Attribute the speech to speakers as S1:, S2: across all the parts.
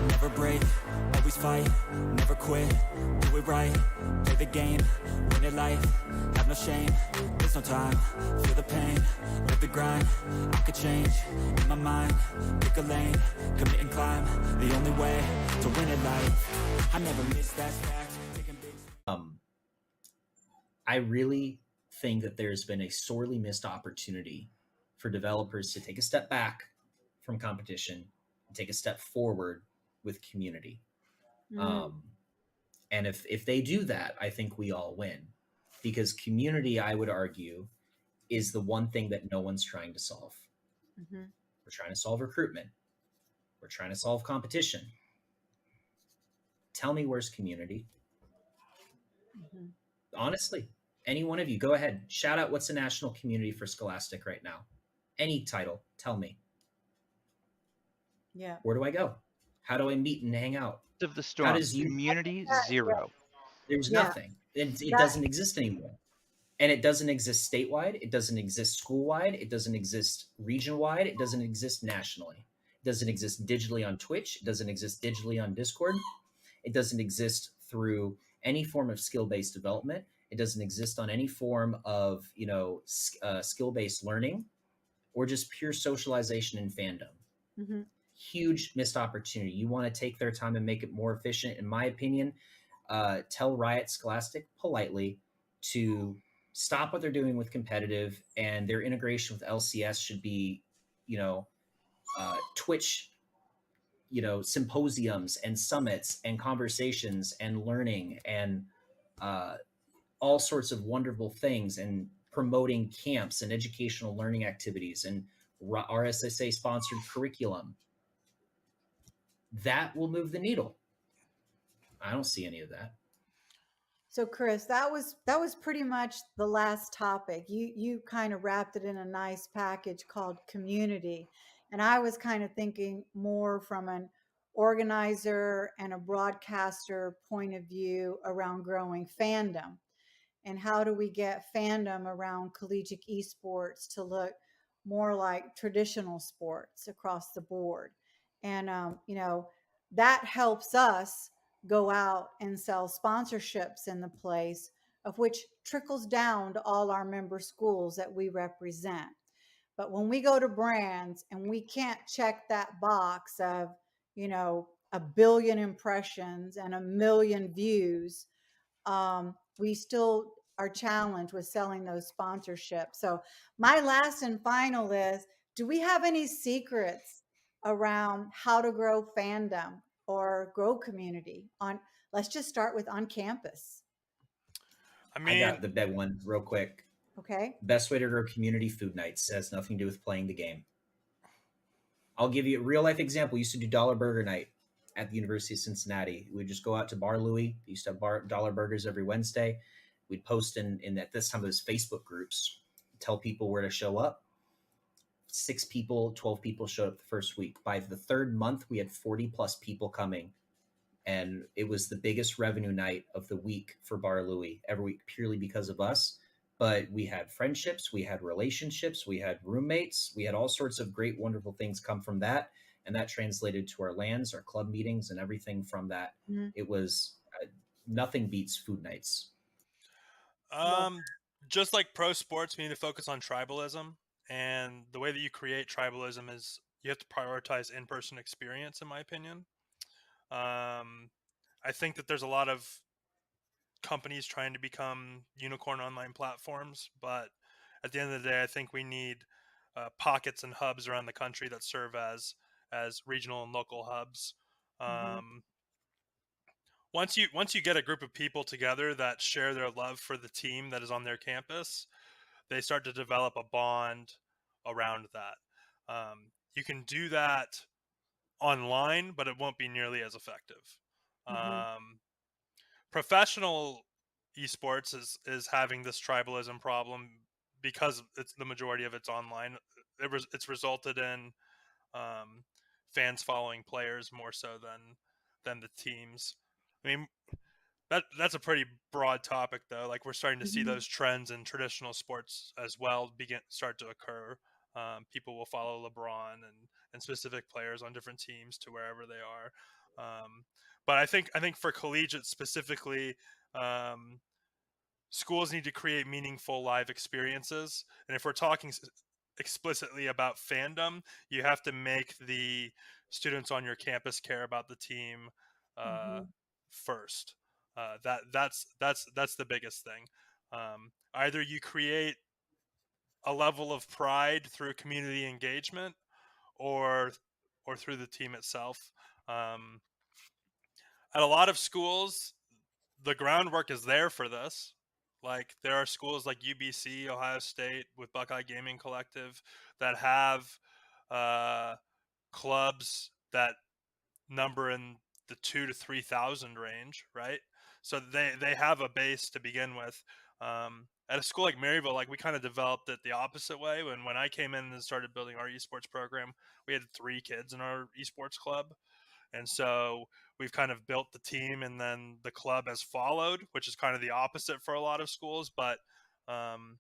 S1: Never break, always fight, never quit, do it right, play the game, win it life, have no shame, there's no time, feel the pain, live the grind, I could change, in my mind, pick a lane, commit and climb, the only way to win it life, I never miss that fact, taking big...
S2: I really think that there's been a sorely missed opportunity for developers to take a step back from competition and take a step forward with community. And if they do that, I think we all win, because community, I would argue, is the one thing that no one's trying to solve. We're trying to solve recruitment. We're trying to solve competition. Tell me, where's community? Honestly, any one of you, go ahead. Shout out what's the national community for Scholastic right now. Any title, tell me.
S3: Yeah.
S2: Where do I go? How do I meet and hang out?
S4: Of the storm. Community, zero.
S2: There's nothing. It doesn't exist anymore. And it doesn't exist statewide. It doesn't exist school-wide. It doesn't exist region-wide. It doesn't exist nationally. It doesn't exist digitally on Twitch. It doesn't exist digitally on Discord. It doesn't exist through any form of skill-based development. It doesn't exist on any form of, skill-based learning or just pure socialization and fandom. Huge missed opportunity. You want to take their time and make it more efficient. In my opinion, tell Riot Scholastic politely to stop what they're doing with competitive, and their integration with LCS should be, Twitch, symposiums and summits and conversations and learning and all sorts of wonderful things, and promoting camps and educational learning activities and RSSA sponsored curriculum. That will move the needle. I don't see any of that.
S3: So Chris, that was pretty much the last topic. You kind of wrapped it in a nice package called community. And I was kind of thinking more from an organizer and a broadcaster point of view around growing fandom. And how do we get fandom around collegiate esports to look more like traditional sports across the board? And, that helps us go out and sell sponsorships in the place, of which trickles down to all our member schools that we represent. But when we go to brands and we can't check that box of, 1 billion impressions and 1 million views, we still are challenged with selling those sponsorships. So my last and final is, do we have any secrets around how to grow fandom or grow community let's just start with on campus?
S2: I got the big one real quick.
S3: Okay.
S2: Best way to grow community: food nights. It has nothing to do with playing the game. I'll give you a real life example. We used to do dollar burger night at the University of Cincinnati. We'd just go out to Bar Louie. We used to have dollar burgers every Wednesday. We'd post in at this time, those Facebook groups, tell people where to show up. 6 people, 12 people showed up the first week. By the third month, we had 40 plus people coming. And it was the biggest revenue night of the week for Bar Louie every week, purely because of us. But we had friendships, we had relationships, we had roommates, we had all sorts of great, wonderful things come from that. And that translated to our LANs, our club meetings, and everything from that. It was nothing beats food nights.
S5: Just like pro sports, we need to focus on tribalism. And the way that you create tribalism is you have to prioritize in-person experience, in my opinion. I think that there's a lot of companies trying to become unicorn online platforms, but at the end of the day, I think we need pockets and hubs around the country that serve as regional and local hubs. Once you get a group of people together that share their love for the team that is on their campus, they start to develop a bond around that. You can do that online, but it won't be nearly as effective. Professional esports is having this tribalism problem because it's the majority of it's online. It's resulted in fans following players more so than the teams. I mean, That's a pretty broad topic, though. Like, we're starting to see
S3: Mhm.
S5: those trends in traditional sports as well start to occur. People will follow LeBron and specific players on different teams to wherever they are. But I think for collegiate specifically, schools need to create meaningful live experiences. And if we're talking explicitly about fandom, you have to make the students on your campus care about the team
S3: Mhm.
S5: first. That's the biggest thing. Either you create a level of pride through community engagement, or through the team itself. Um, at a lot of schools, the groundwork is there for this. Like, there are schools like UBC, Ohio State, with Buckeye Gaming Collective, that have uh, clubs that number in the 2 to 3,000 range, right? So they have a base to begin with. At a school like Maryville, like, we kind of developed it the opposite way. When I came in and started building our esports program, we had 3 kids in our esports club, and so we've kind of built the team, and then the club has followed, which is kind of the opposite for a lot of schools. But um,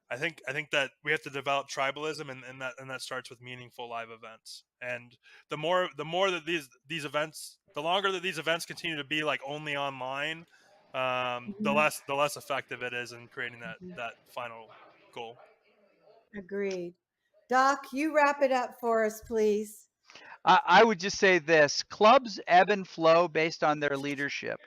S5: I think that we have to develop tribalism, and that starts with meaningful live events. And the more that these events, the longer that these events continue to be like only online, the
S3: Mhm.
S5: less effective it is in creating
S3: Mhm.
S5: that final goal.
S3: Agreed. Doc, you wrap it up for us, please.
S4: I would just say this: clubs ebb and flow based on their leadership.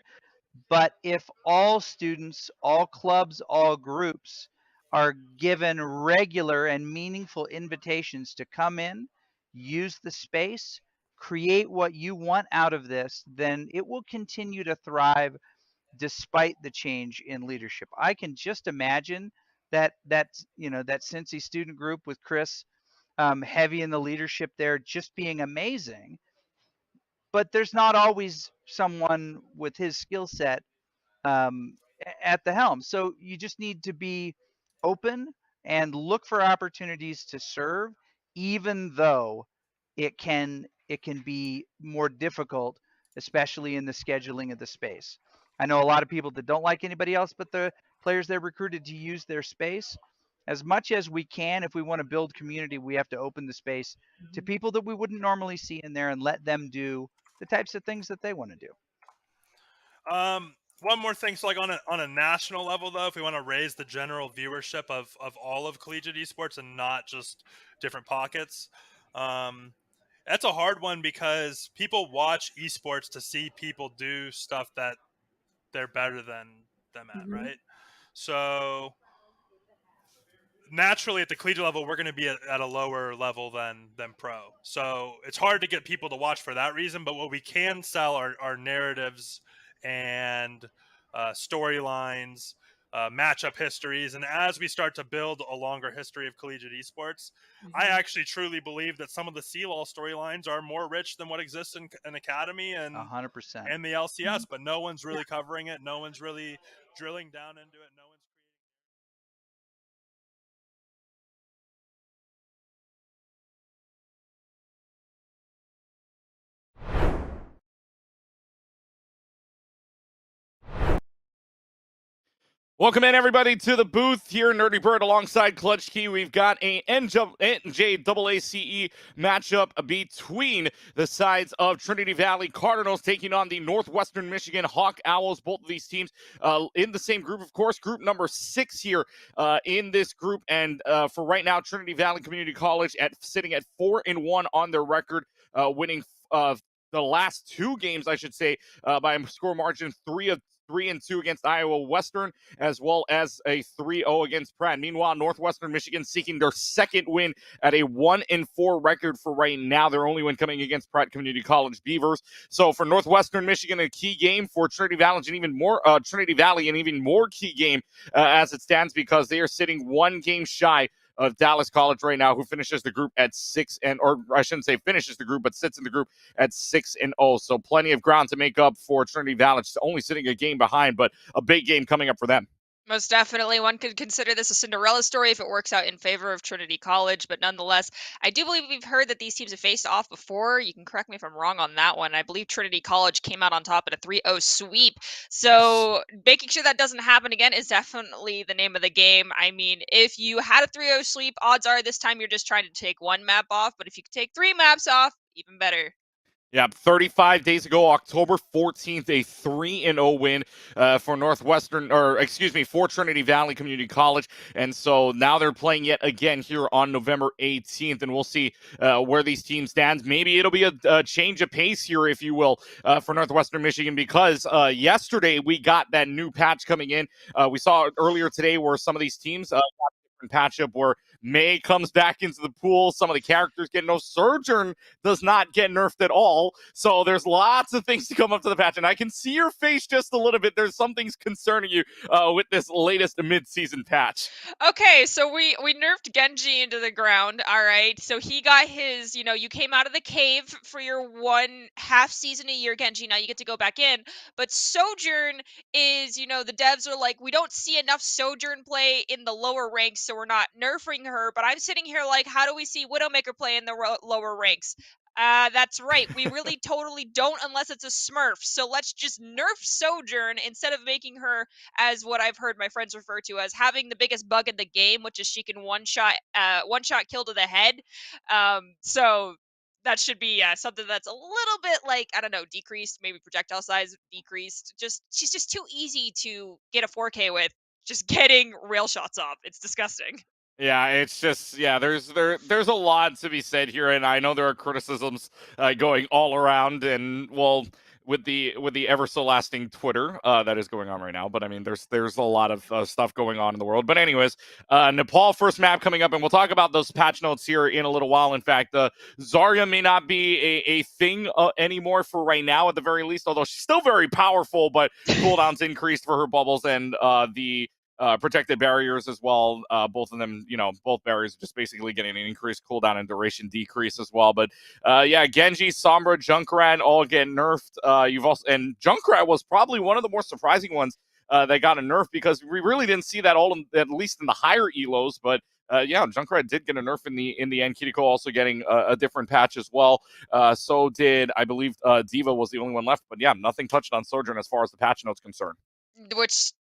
S4: But if all students, all clubs, all groups are given regular and meaningful invitations to come in, use the space, create what you want out of this, then it will continue to thrive despite the change in leadership. I can just imagine that that Cincy student group with Chris heavy in the leadership there just being amazing. But there's not always someone with his skill set um, at the helm. So you just need to be open and look for opportunities to serve, even though it can be more difficult, especially in the scheduling of the space. I know a lot of people that don't like anybody else but the players they're recruited to use their space. As much as we can, if we want to build community, we have to open the space to
S3: Mhm.
S4: people that we wouldn't normally see in there and let them do the types of things that they want to do.
S5: One more thing, so like on a national level, though, if we want to raise the general viewership of all of collegiate esports and not just different pockets, um, that's a hard one, because people watch esports to see people do stuff that they're better than them at,
S3: Mhm.
S5: right? So naturally, at the collegiate level, we're going to be at a lower level than pro. So it's hard to get people to watch for that reason. But what we can sell are narratives and storylines, matchup histories. And as we start to build a longer history of collegiate esports, I
S3: Mhm.
S5: actually truly believe that some of the CLOL storylines are more rich than what exists in Academy
S4: 100%.
S5: and the LCS.
S3: Mhm.
S5: But no one's
S3: Yeah.
S5: really covering it. No one's really drilling down into it. No one's
S6: Welcome in, everybody, to the booth here, Nerdy Bird alongside Clutch Key. We've got a NJCAAE matchup between the sides of Trinity Valley Cardinals taking on the Northwestern Michigan Hawk Owls. Both of these teams in the same group, of course, group number 6 here in this group. And for right now, Trinity Valley Community College sitting at 4-1 on their record, winning the last 2 games, I should say, by a score margin 3-2 against Iowa Western, as well as a 3-0 against Pratt. Meanwhile, Northwestern Michigan seeking their second win at a 1-4 record for right now. Their only win coming against Pratt Community College Beavers. So for Northwestern Michigan, a key game. For Trinity Valley, and even more key game as it stands, because they are sitting 1 game shy of Dallas College right now, who finishes the group at 6 or I shouldn't say finishes the group, but sits in the group at 6-0. So plenty of ground to make up for Trinity Valley, only sitting a game behind, but a big game coming up for them.
S7: Most definitely. One could consider this a Cinderella story if it works out in favor of Trinity College, but nonetheless, I do believe we've heard that these teams have faced off before. You can correct me if I'm wrong on that one. I believe Trinity College came out on top at a 3-0 sweep. So making sure that doesn't happen again is definitely the name of the game. I mean, if you had a 3-0 sweep, odds are this time you're just trying to take one map off, but if you could take 3 maps off, even better.
S6: Yeah, 35 days ago, October 14th, a 3-0 win for Trinity Valley Community College. And so now they're playing yet again here on November 18th, and we'll see where these teams stand. Maybe it'll be a change of pace here, if you will, for Northwestern Michigan, because yesterday we got that new patch coming in. We saw earlier today where some of these teams got a different patch up where May comes back into the pool. Some of the characters get no. Sojourn does not get nerfed at all. So there's lots of things to come up to the patch. And I can see your face just a little bit. There's some things concerning you with this latest mid-season patch.
S7: Okay, so we nerfed Genji into the ground. All right. So he got his, you came out of the cave for your 1.5 season a year, Genji. Now you get to go back in. But Sojourn is, the devs are like, we don't see enough Sojourn play in the lower ranks, so we're not nerfing her. But I'm sitting here like, how do we see Widowmaker play in the lower ranks? That's right. We really totally don't unless it's a Smurf. So let's just nerf Sojourn instead of making her, as what I've heard my friends refer to as, having the biggest bug in the game, which is she can one shot kill to the head. So that should be something that's a little bit like, I don't know, decreased, maybe projectile size decreased. She's just too easy to get a 4K with. Just getting rail shots off. It's disgusting.
S6: Yeah, it's just there's a lot to be said here, and I know there are criticisms going all around, and well, with the ever so lasting Twitter that is going on right now. But I mean, there's a lot of stuff going on in the world. But anyways, Nepal first map coming up, and we'll talk about those patch notes here in a little while. In fact, Zarya may not be a thing anymore for right now, at the very least. Although she's still very powerful, but cooldowns increased for her bubbles and the protected barriers as well. Both of them, both barriers just basically getting an increased cooldown and duration decrease as well. But Genji, Sombra, Junkrat all get nerfed. And Junkrat was probably one of the more surprising ones that got a nerf, because we really didn't see that at least in the higher elos. But Junkrat did get a nerf in the end. Kiriko also getting a different patch as well. So did, I believe, Diva was the only one left. But yeah, nothing touched on Sojourn as far as the patch notes concerned.
S7: Which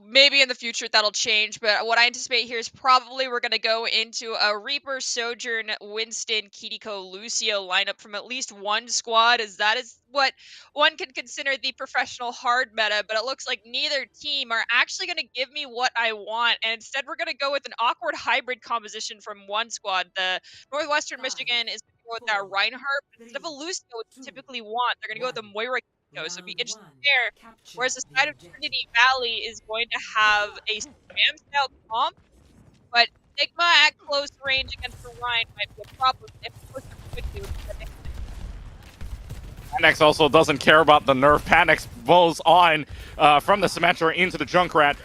S7: maybe in the future that'll change, but what I anticipate here is probably we're going to go into a Reaper, Sojourn, Winston, Kiriko, Lucio lineup from at least one squad, as that is what one can consider the professional hard meta, but it looks like neither team are actually going to give me what I want, and instead we're going to go with an awkward hybrid composition from one squad. The Northwestern Michigan is going to go with that Reinhardt, but instead of a Lucio, which you typically want, they're going to go with a Moira. So it'd be interesting there. Whereas the side of Trinity Valley is going to have a spam style comp, but Sigma at close range against the Rhine might be a problem if it pushes quickly with the
S6: Panex also doesn't care about the nerf. Panex blows on from the Symmetra into the Junkrat.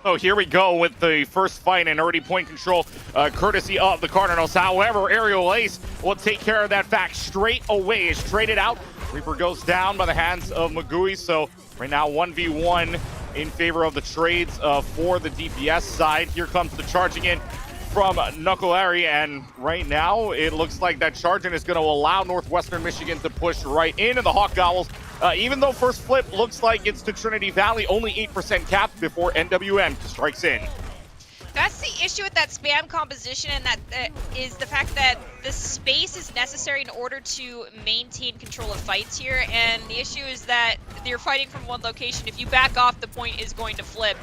S6: So here we go with the first fight and already point control courtesy of the Cardinals. However, Aerial Ace will take care of that fact straight away. Is traded out. Reaper goes down by the hands of Magui. So right now 1v1 in favor of the trades for the DPS side. Here comes the charging in from Knuckleary, and right now it looks like that charging is going to allow Northwestern Michigan to push right into the Hawk Owls. Even though first flip looks like it's to Trinity Valley, only 8% capped before NWM strikes in.
S7: That's the issue with that spam composition, and that is the fact that the space is necessary in order to maintain control of fights here, and the issue is that you're fighting from one location. If you back off, the point is going to flip,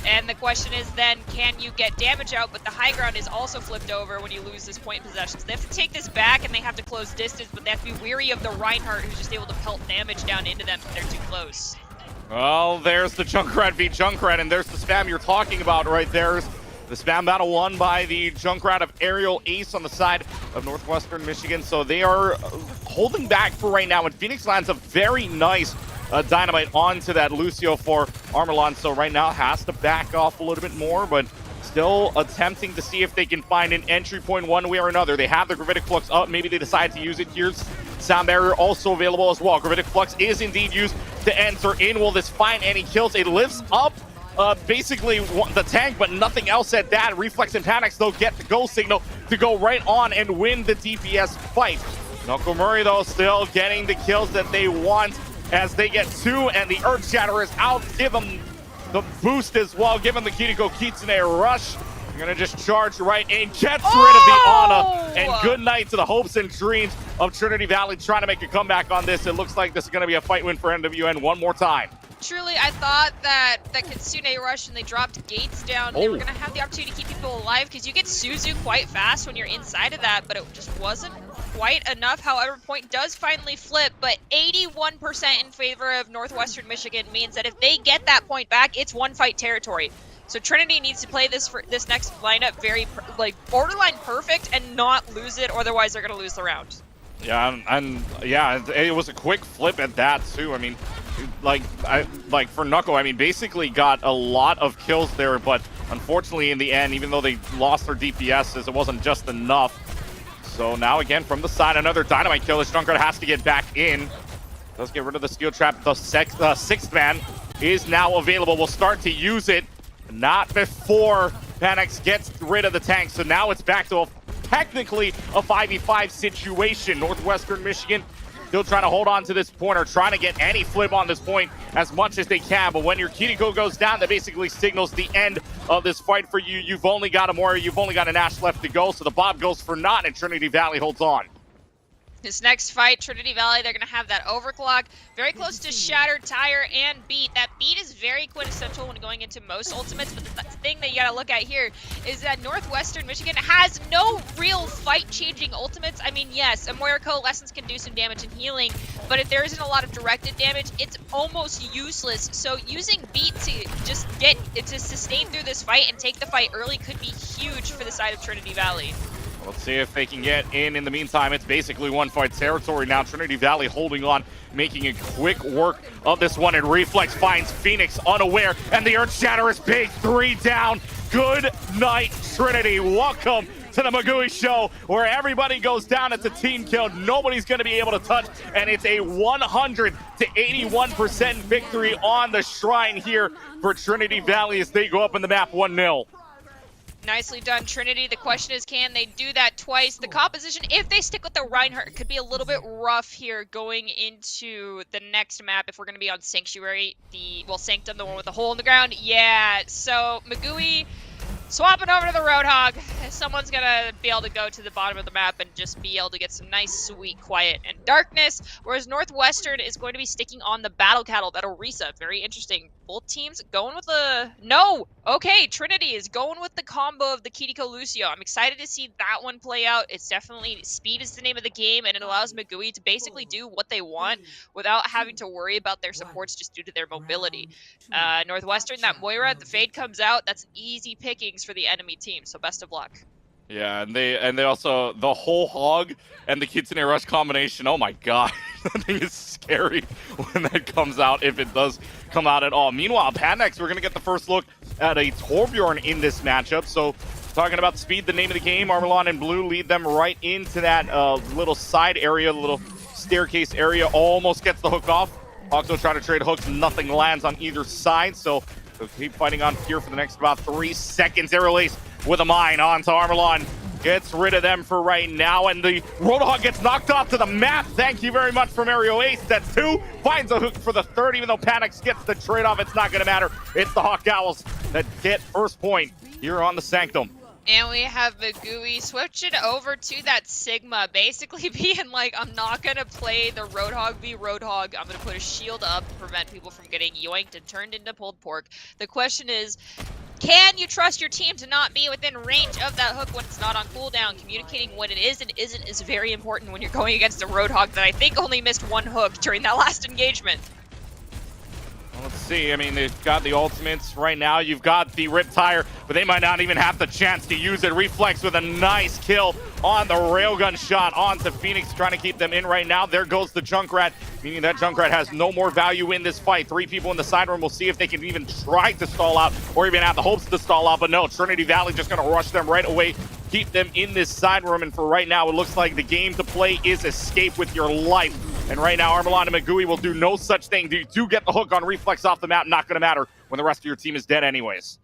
S7: and the question is then, can you get damage out? But the high ground is also flipped over when you lose this point possession. So they have to take this back, and they have to close distance, but they have to be weary of the Reinhardt, who's just able to pelt damage down into them if they're too close.
S6: Well, there's the Junkrat v Junkrat, and there's the spam you're talking about right there. The spam battle won by the Junkrat of Aerial Ace on the side of Northwestern Michigan. So they are holding back for right now. And Phoenix lands a very nice dynamite onto that Lucio for Armelon. So right now has to back off a little bit more, but still attempting to see if they can find an entry point one way or another. They have the Gravitic Flux up. Maybe they decide to use it. Here's Sound Barrier also available as well. Gravitic Flux is indeed used to enter in. Will this find any kills? It lives up basically the tank, but nothing else at that. Reflex and Panics, though, get the go signal to go right on and win the DPS fight. Knuckle Murray, though, still getting the kills that they want as they get 2, and the Earthshatterers out, give them the boost as well, giving the Kiriko Kitsune a rush. You're gonna just charge right in, gets rid of the Ana, and good night to the hopes and dreams of Trinity Valley trying to make a comeback on this. It looks like this is gonna be a fight win for NWN one more time.
S7: Truly, I thought that Kitsune rush and they dropped gates down. They were going to have the opportunity to keep people alive because you get Suzu quite fast when you're inside of that, but it just wasn't quite enough. However, point does finally flip, but 81% in favor of Northwestern Michigan means that if they get that point back, it's one fight territory. So Trinity needs to play this for this next lineup very like borderline perfect and not lose it, otherwise they're going to lose the round.
S6: Yeah, and yeah, it was a quick flip at that too. I mean, like for Knuckle, I mean, basically got a lot of kills there, but unfortunately in the end, even though they lost their DPSs, it wasn't just enough. So now again from the side, another dynamite kill. This Junkrat has to get back in. Does get rid of the steel trap. The sixth man is now available. We'll start to use it. Not before Panics gets rid of the tank. So now it's back to technically a 5v5 situation. Northwestern Michigan still trying to hold on to this point or trying to get any flip on this point as much as they can. But when your Kiriko goes down, that basically signals the end of this fight for you. You've only got a Moira, you've only got an Ashe left to go. So the Bob goes for naught and Trinity Valley holds on.
S7: This next fight, Trinity Valley, they're going to have that overclock. Very close to Shattered, Tire, and Beat. That Beat is very quintessential when going into most ultimates, but the thing that you got to look at here is that Northwestern Michigan has no real fight-changing ultimates. I mean, yes, a Moira Coalescence can do some damage and healing, but if there isn't a lot of directed damage, it's almost useless. So using Beat to just to sustain through this fight and take the fight early could be huge for the side of Trinity Valley.
S6: Let's see if they can get in. In the meantime, it's basically one fight territory now. Trinity Valley holding on, making a quick work of this one, and Reflex finds Phoenix unaware, and the Earthshatter is big, 3 down. Good night, Trinity. Welcome to the Magui Show, where everybody goes down. It's a team kill. Nobody's going to be able to touch, and it's a 100 to 81% victory on the Shrine here for Trinity Valley as they go up in the map 1-0.
S7: Nicely done, Trinity. The question is, can they do that twice? The composition, if they stick with the Reinhardt, could be a little bit rough here going into the next map if we're going to be on Sanctuary. Sanctum, the one with the hole in the ground. Yeah, so Magui swapping over to the Roadhog. Someone's going to be able to go to the bottom of the map and just be able to get some nice, sweet, quiet, and darkness, whereas Northwestern is going to be sticking on the Battle Cattle. That'll reset. Very interesting. Both teams going with the... No! Okay, Trinity is going with the combo of the Kiriko Lucio. I'm excited to see that one play out. It's definitely... Speed is the name of the game, and it allows Magui to basically do what they want without having to worry about their supports just due to their mobility. Northwestern, that Moira, the Fade comes out. That's easy pickings for the enemy team, so best of luck.
S6: Yeah, and they also, the whole hog and the Kitsune Rush combination, oh my god, that thing is scary when that comes out, if it does come out at all. Meanwhile, Panics, we're going to get the first look at a Torbjorn in this matchup. So, talking about speed, the name of the game, Armelon and Blue lead them right into that little side area, little staircase area, almost gets the hook off. Hawks try to trade hooks, nothing lands on either side, so they'll keep fighting on here for the next about 3 seconds. Arrow Ace with a mine onto Armelon. Gets rid of them for right now, and the Roadhog gets knocked off to the map. Thank you very much from Mario Ace. That's 2. Finds a hook for the 3rd, even though Panics gets the trade-off. It's not going to matter. It's the Hawk Owls that get first point here on the Sanctum.
S7: And we have Magui switching over to that Sigma, basically being like, I'm not going to play the Roadhog v Roadhog. I'm going to put a shield up to prevent people from getting yoinked and turned into pulled pork. The question is, can you trust your team to not be within range of that hook when it's not on cooldown? Communicating what it is and isn't is very important when you're going against a Roadhog that I think only missed 1 hook during that last engagement.
S6: Let's see, I mean, they've got the ultimates right now. You've got the Riptire, but they might not even have the chance to use it. Reflex with a nice kill on the railgun shot onto Phoenix, trying to keep them in right now. There goes the Junkrat, meaning that Junkrat has no more value in this fight. 3 people in the side room. We'll see if they can even try to stall out or even have the hopes to stall out, but no, Trinity Valley just going to rush them right away, keep them in this side room, and for right now, it looks like the game to play is escape with your life. And right now, Armelon and Magui will do no such thing. You do get the hook on reflex off the map, not going to matter when the rest of your team is dead anyways.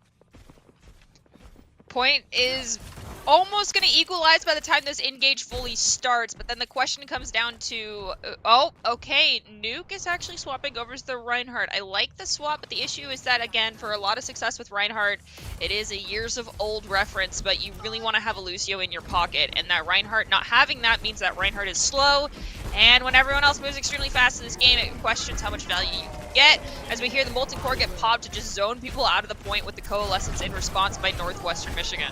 S7: Point is almost going to equalize by the time this engage fully starts, but then the question comes down to, oh, okay, Nuke is actually swapping over to the Reinhardt. I like the swap, but the issue is that, again, for a lot of success with Reinhardt, it is a years of old reference, but you really want to have a Lucio in your pocket, and that Reinhardt not having that means that Reinhardt is slow, and when everyone else moves extremely fast in this game, it questions how much value you can get, as we hear the multi-core get popped to just zone people out of the point with the Coalescence in response by Northwestern Michigan.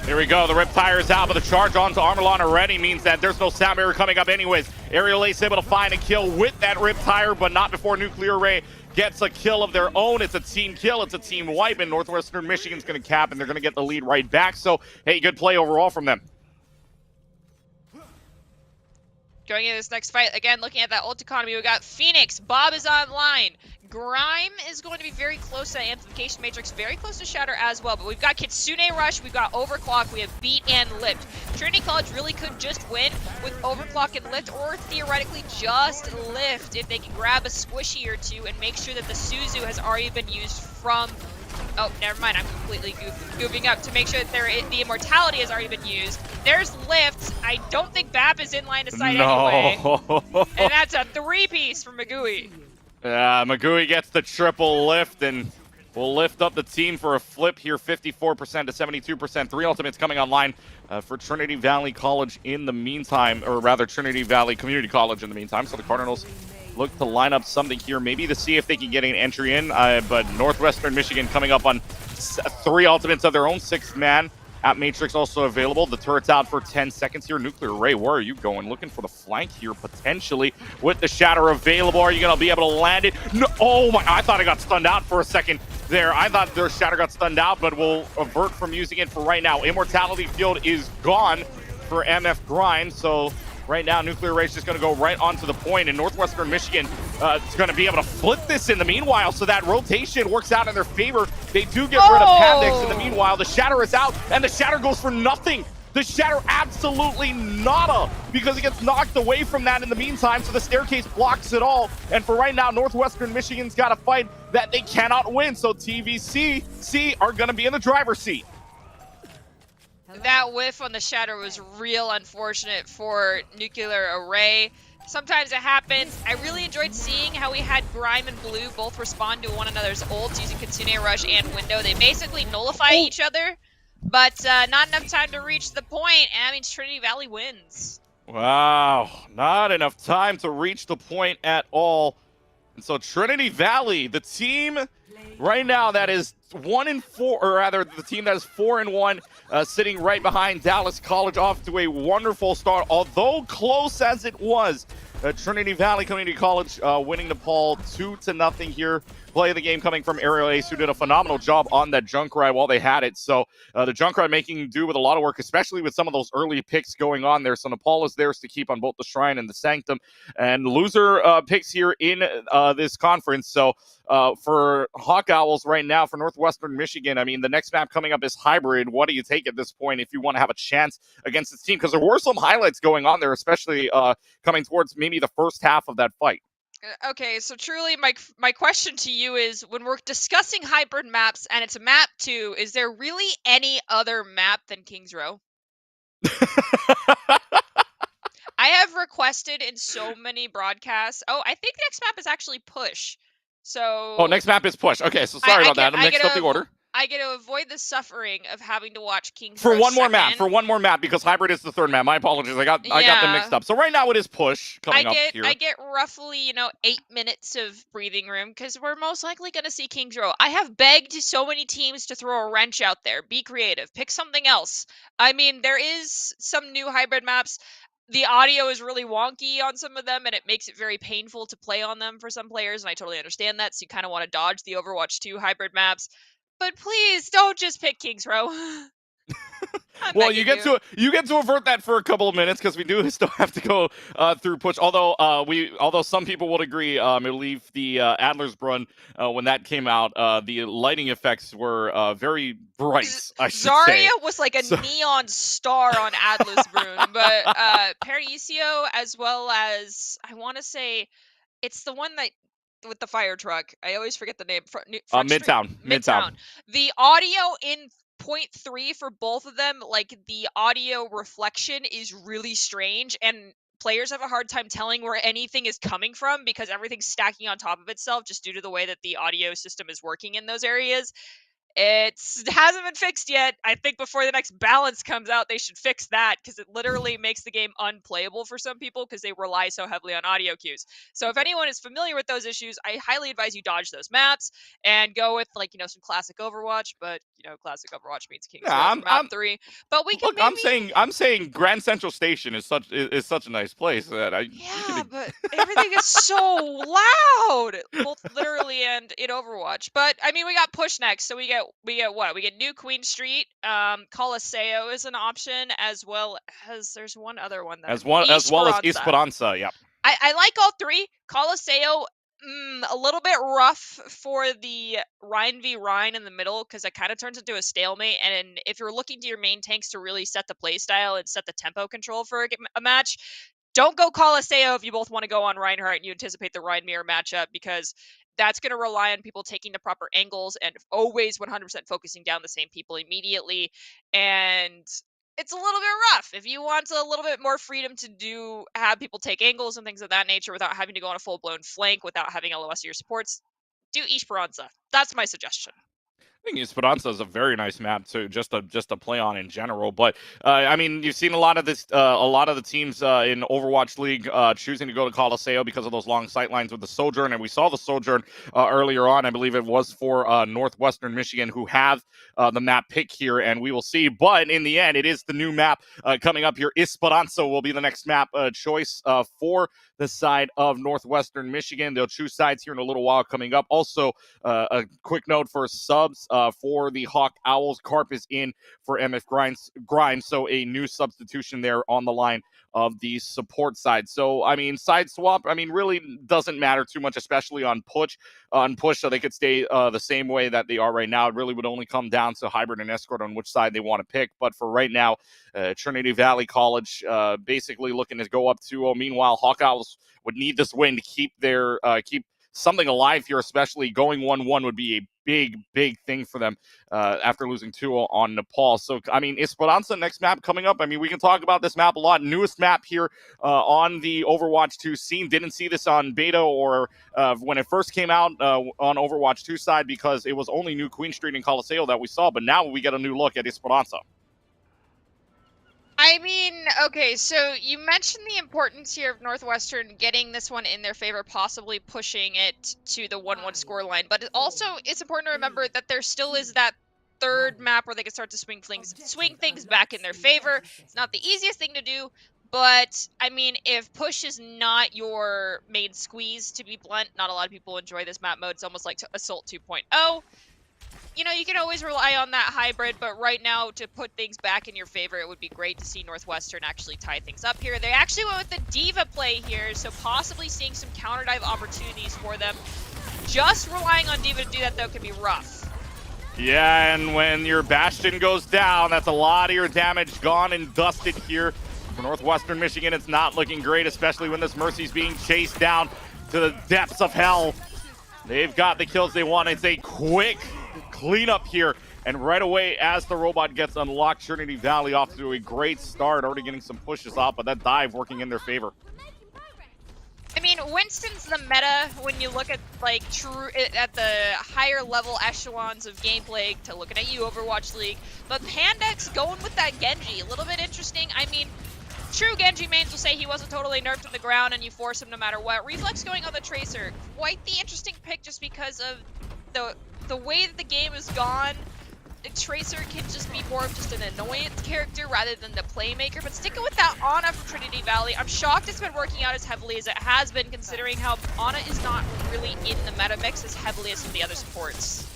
S6: Here we go. The Riptire is out, but the charge onto Armelon already means that there's no sound barrier coming up anyways. Aerial Ace able to find a kill with that Riptire, but not before Nuclear Ray gets a kill of their own. It's a team kill. It's a team wipe, and Northwestern Michigan's going to cap, and they're going to get the lead right back. So, hey, good play overall from them.
S7: Going into this next fight, again, looking at that ult economy, we got Phoenix. Bob is online. Grime is going to be very close to Amplification Matrix, very close to Shatter as well. But we've got Kitsune Rush, we've got Overclock, we have Beat and Lift. Trinity College really could just win with Overclock and Lift, or theoretically just Lift if they can grab a squishy or two and make sure that the Suzu has already been used from... Oh, never mind. I'm completely goofing up to make sure that the Immortality has already been used. There's Lift. I don't think Bap is in line of sight anyway. And that's a 3-piece for Magui.
S6: Yeah, Magui gets the triple lift, and will lift up the team for a flip here, 54% to 72%. 3 ultimates coming online for Trinity Valley College in the meantime, or rather Trinity Valley Community College in the meantime. So the Cardinals look to line up something here, maybe to see if they can get an entry in, but Northwestern Michigan coming up on 3 ultimates of their own, 6-man. App Matrix also available. The turret's out for 10 seconds here. Nuclear Ray, where are you going? Looking for the flank here, potentially, with the Shatter available. Are you going to be able to land it? No, oh my, I thought it got stunned out for a second there. I thought their Shatter got stunned out, but we'll avert from using it for right now. Immortality Field is gone for MF Grind, so right now, Nuclear Ray's just going to go right onto the point, and Northwestern Michigan is going to be able to flip this in the meanwhile, so that rotation works out in their favor. They do get rid of Pandex in the meanwhile. The Shatter is out, and the Shatter goes for nothing. The Shatter absolutely nada, because it gets knocked away from that in the meantime, so the staircase blocks it all. And for right now, Northwestern Michigan's got a fight that they cannot win, so TVCC are going to be in the driver's seat.
S7: That whiff on the Shatter was real unfortunate for Nuclear Array. Sometimes it happens. I really enjoyed seeing how we had Grime and Blue both respond to one another's ults using Kitsune Rush and Window. They basically nullify each other, but not enough time to reach the point, and that means Trinity Valley wins.
S6: Wow, not enough time to reach the point at all. And so Trinity Valley, the team right now that is 1-4, or rather the team that is 4-1, sitting right behind Dallas College, off to a wonderful start, although close as it was. Trinity Valley Community College winning the poll 2-0 here. Play of the game coming from Aerial Ace, who did a phenomenal job on that Junkrat while they had it. So the Junkrat making do with a lot of work, especially with some of those early picks going on there. So Nepal is theirs to keep on both the Shrine and the Sanctum. And loser picks here in this conference. So for Hawk Owls right now, for Northwestern Michigan, I mean, the next map coming up is Hybrid. What do you take at this point if you want to have a chance against this team? Because there were some highlights going on there, especially coming towards maybe the first half of that fight.
S7: Okay, so truly my question to you is, when we're discussing hybrid maps and it's a map 2, is there really any other map than Kings Row? I have requested in so many broadcasts. Oh, I think the next map is actually Push. So
S6: Oh, next map is Push. Okay, so sorry about that. I mixed up the order.
S7: I get to avoid the suffering of having to watch Kings
S6: for
S7: Row
S6: one more
S7: second.
S6: map, because Hybrid is the third map. My apologies. I got them mixed up. So right now it is Push coming up here.
S7: I get roughly, 8 minutes of breathing room because we're most likely going to see Kings Row. I have begged so many teams to throw a wrench out there. Be creative. Pick something else. I mean, there is some new hybrid maps. The audio is really wonky on some of them, and it makes it very painful to play on them for some players, and I totally understand that, so you kind of want to dodge the Overwatch 2 hybrid maps. But please, don't just pick Kings Row.
S6: Well, you get to avert that for a couple of minutes because we do still have to go through push. Although some people would agree, I believe the Adlersbrunn when that came out, the lighting effects were very bright. I should
S7: Zarya
S6: say.
S7: was like a neon star on Adlersbrunn, but Paraiso, as well as I want to say it's the one that with the fire truck. I always forget the name.
S6: Midtown.
S7: The audio in 0.3 for both of them, like the audio reflection is really strange, and players have a hard time telling where anything is coming from because everything's stacking on top of itself just due to the way that the audio system is working in those areas. It hasn't been fixed yet. I think before the next balance comes out, they should fix that because it literally makes the game unplayable for some people because they rely so heavily on audio cues. So if anyone is familiar with those issues, I highly advise you dodge those maps and go with some classic Overwatch. But classic Overwatch means King's Row for map 3. But we can
S6: I'm saying Grand Central Station is such a nice place that
S7: but everything is so loud, both literally and in Overwatch. But I mean, we got push next, so we get what? We get New Queen Street. Coliseo is an option, as well as there's one other one that
S6: as well as Esperanza. Yeah,
S7: I like all three. Coliseo, a little bit rough for the Rhine v Rhine in the middle because it kind of turns into a stalemate. And if you're looking to your main tanks to really set the play style and set the tempo control for a match, don't go Coliseo if you both want to go on Reinhardt and you anticipate the Rhine mirror matchup, because that's going to rely on people taking the proper angles and always 100% focusing down the same people immediately. And it's a little bit rough. If you want a little bit more freedom to have people take angles and things of that nature without having to go on a full-blown flank, without having LOS of your supports, do Esperanza. That's my suggestion.
S6: I think Esperanza is a very nice map to just to play on in general. But I mean, you've seen a lot of the teams in Overwatch League choosing to go to Coliseo because of those long sight lines with the Sojourn, and we saw the Sojourn earlier on. I believe it was for Northwestern Michigan, who have the map pick here, and we will see. But in the end, it is the new map coming up here. Esperanza will be the next map choice for the side of Northwestern Michigan. They'll choose sides here in a little while coming up. Also, a quick note for subs for the Hawk Owls. Carp is in for MF Grind, so a new substitution there on the line of the support side. So, I mean, side swap, really doesn't matter too much, especially on push, so they could stay the same way that they are right now. It really would only come down to Hybrid and Escort on which side they want to pick. But for right now, Trinity Valley College basically looking to go up 2-0. Meanwhile, Hawk Owls would need this win to keep something alive here, especially going 1-1 would be a big thing for them after losing 2-0 on Nepal. So, I mean, Esperanza next map coming up. I mean, we can talk about this map a lot. Newest map here on the Overwatch 2 scene. Didn't see this on beta or when it first came out on Overwatch 2 side because it was only New Queen Street and Coliseo that we saw, but now we get a new look at Esperanza.
S7: I mean, okay, so you mentioned the importance here of Northwestern getting this one in their favor, possibly pushing it to the 1-1 scoreline. But it's important to remember that there still is that third map where they can start to swing things back in their favor. It's not the easiest thing to do, but I mean, if push is not your main squeeze, to be blunt, not a lot of people enjoy this map mode. It's almost like Assault 2.0. You can always rely on that hybrid, but right now, to put things back in your favor, it would be great to see Northwestern actually tie things up here. They actually went with the Diva play here, so possibly seeing some counter dive opportunities for them. Just relying on Diva to do that, though, can be rough.
S6: Yeah, and when your Bastion goes down, that's a lot of your damage gone and dusted here. For Northwestern Michigan, it's not looking great, especially when this Mercy's being chased down to the depths of hell. They've got the kills they want. It's a quick cleanup here, and right away as the robot gets unlocked, Trinity Valley off to a great start, already getting some pushes off, but that dive working in their favor.
S7: I mean, Winston's the meta when you look at at the higher level echelons of gameplay, to looking at you Overwatch League, but Pandex going with that Genji, a little bit interesting. I mean, true Genji mains will say he wasn't totally nerfed to the ground and you force him no matter what. Reflex going on the Tracer, quite the interesting pick just because of the way that the game has gone. The Tracer can just be more of just an annoyance character rather than the playmaker, but sticking with that Ana from Trinity Valley, I'm shocked it's been working out as heavily as it has been, considering how Ana is not really in the meta mix as heavily as some of the other supports.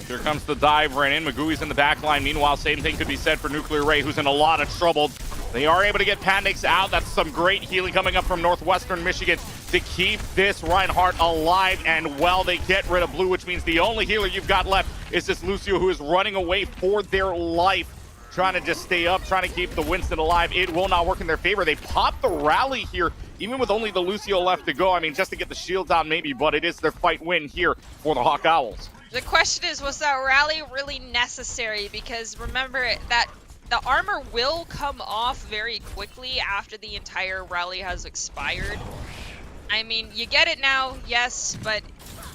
S6: Here comes the dive right in. Magui's in the back line. Meanwhile, same thing could be said for Nuclear Ray, who's in a lot of trouble. They are able to get Pandix out. That's some great healing coming up from Northwestern Michigan to keep this Reinhardt alive and well. They get rid of Blue, which means the only healer you've got left is this Lucio, who is running away for their life, trying to just stay up, trying to keep the Winston alive. It will not work in their favor. They pop the rally here, even with only the Lucio left to go. I mean, just to get the shield down maybe, but it is their fight win here for the Hawk Owls.
S7: The question is, was that rally really necessary? Because remember that the armor will come off very quickly after the entire rally has expired. I mean, you get it now, yes, but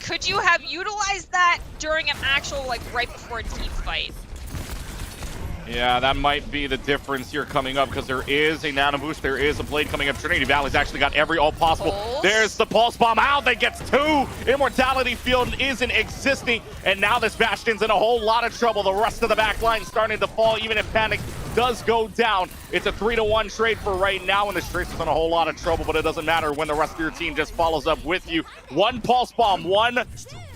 S7: could you have utilized that during an actual, like, right before a team fight?
S6: Yeah, that might be the difference here coming up, because there is a nano boost, there is a blade coming up. Trinity Valley's actually got every all possible.
S7: Pulse.
S6: There's the pulse bomb out, that gets 2. Immortality field isn't existing, and now this Bastion's in a whole lot of trouble. The rest of the back line starting to fall, even if Panic does go down. It's a 3-1 trade for right now, and this Trace is in a whole lot of trouble, but it doesn't matter when the rest of your team just follows up with you. 1 pulse bomb, 1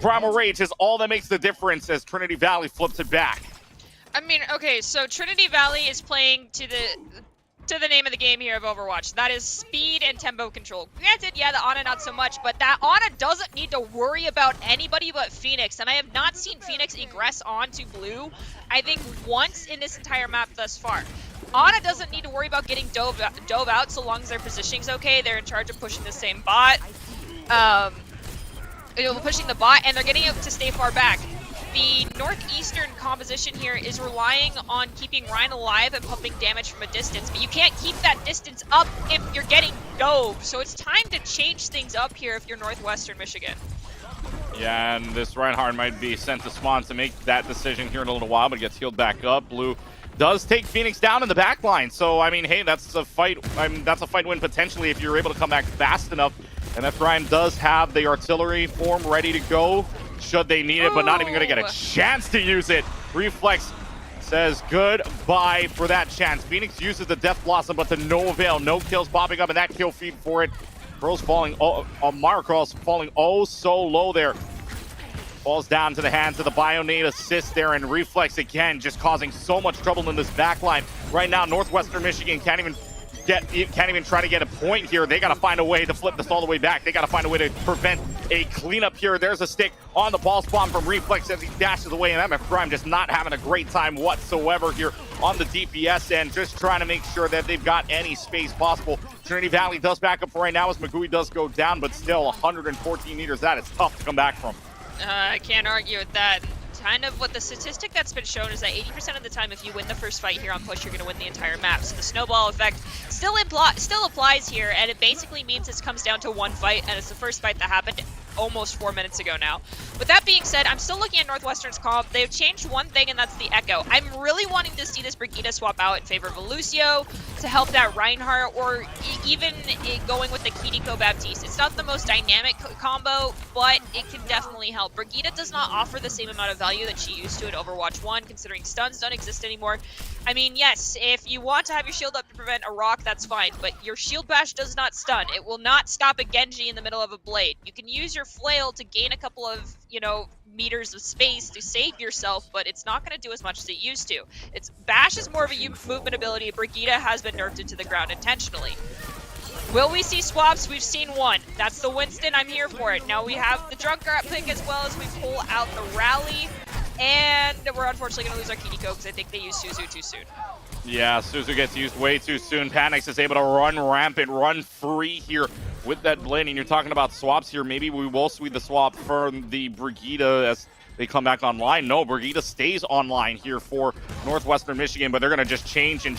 S6: Primal Rage is all that makes the difference as Trinity Valley flips it back.
S7: I mean, okay, so Trinity Valley is playing to the name of the game here of Overwatch. That is speed and tempo control. Granted, yeah, the Ana not so much, but that Ana doesn't need to worry about anybody but Phoenix, and I have not seen Phoenix egress onto Blue, I think, once in this entire map thus far. Ana doesn't need to worry about getting dove out so long as their positioning's okay. They're in charge of pushing the same bot, pushing the bot, and they're getting it to stay far back. The northeastern composition here is relying on keeping Ryan alive and pumping damage from a distance, but you can't keep that distance up if you're getting dove. So it's time to change things up here if you're Northwestern Michigan.
S6: Yeah, and this Reinhardt might be sent to spawn to make that decision here in a little while, but gets healed back up. Blue does take Phoenix down in the back line. So, I mean, hey, that's a fight. That's a fight win potentially if you're able to come back fast enough. And that Prime does have the artillery form ready to go should they need it, but not even going to get a chance to use it. Reflex says goodbye for that chance. Phoenix uses the Death Blossom, but to no avail. No kills popping up, and that kill feed for it. Crow's falling, Maracross falling oh so low there. Falls down to the hands of the Bionade assist there, and Reflex again just causing so much trouble in this backline. Right now, Northwestern Michigan can't even try to get a point here. They got to find a way to flip this all the way back. They got to find a way to prevent a cleanup here. There's a stick on the pulse bomb from Reflex as he dashes away, and MF Prime just not having a great time whatsoever here on the DPS end, just trying to make sure that they've got any space possible. Trinity Valley does back up for right now as Magui does go down, but still 114 meters. That is tough to come back from.
S7: I can't argue with that. Kind of what the statistic that's been shown is that 80% of the time, if you win the first fight here on push, you're going to win the entire map. So the snowball effect still applies here, and it basically means it comes down to one fight, and it's the first fight that happened almost 4 minutes ago now. With that being said, I'm still looking at Northwestern's comp. They've changed one thing, and that's the Echo. I'm really wanting to see this Brigida swap out in favor of a Lucio to help that Reinhardt, or even going with the Kiriko Baptiste. It's not the most dynamic combo, but it can definitely help. Brigida does not offer the same amount of value that she used to in Overwatch 1, considering stuns don't exist anymore. I mean, yes, if you want to have your shield up to prevent a rock, that's fine, but your shield bash does not stun. It will not stop a Genji in the middle of a blade. You can use your flail to gain a couple of, meters of space to save yourself, but it's not going to do as much as it used to. Bash is more of a movement ability. Brigida has been nerfed into the ground intentionally. Will we see swaps? We've seen one. That's the Winston. I'm here for it. Now we have the Drunkard pick as well as we pull out the Rally. And we're unfortunately going to lose our Kiriko because I think they used Suzu too soon.
S6: Yeah, Suzu gets used way too soon. Panix is able to run rampant, run free here with that blade. And you're talking about swaps here. Maybe we will see the swap for the Brigida as they come back online. No, Brigida stays online here for Northwestern Michigan, but they're going to just change in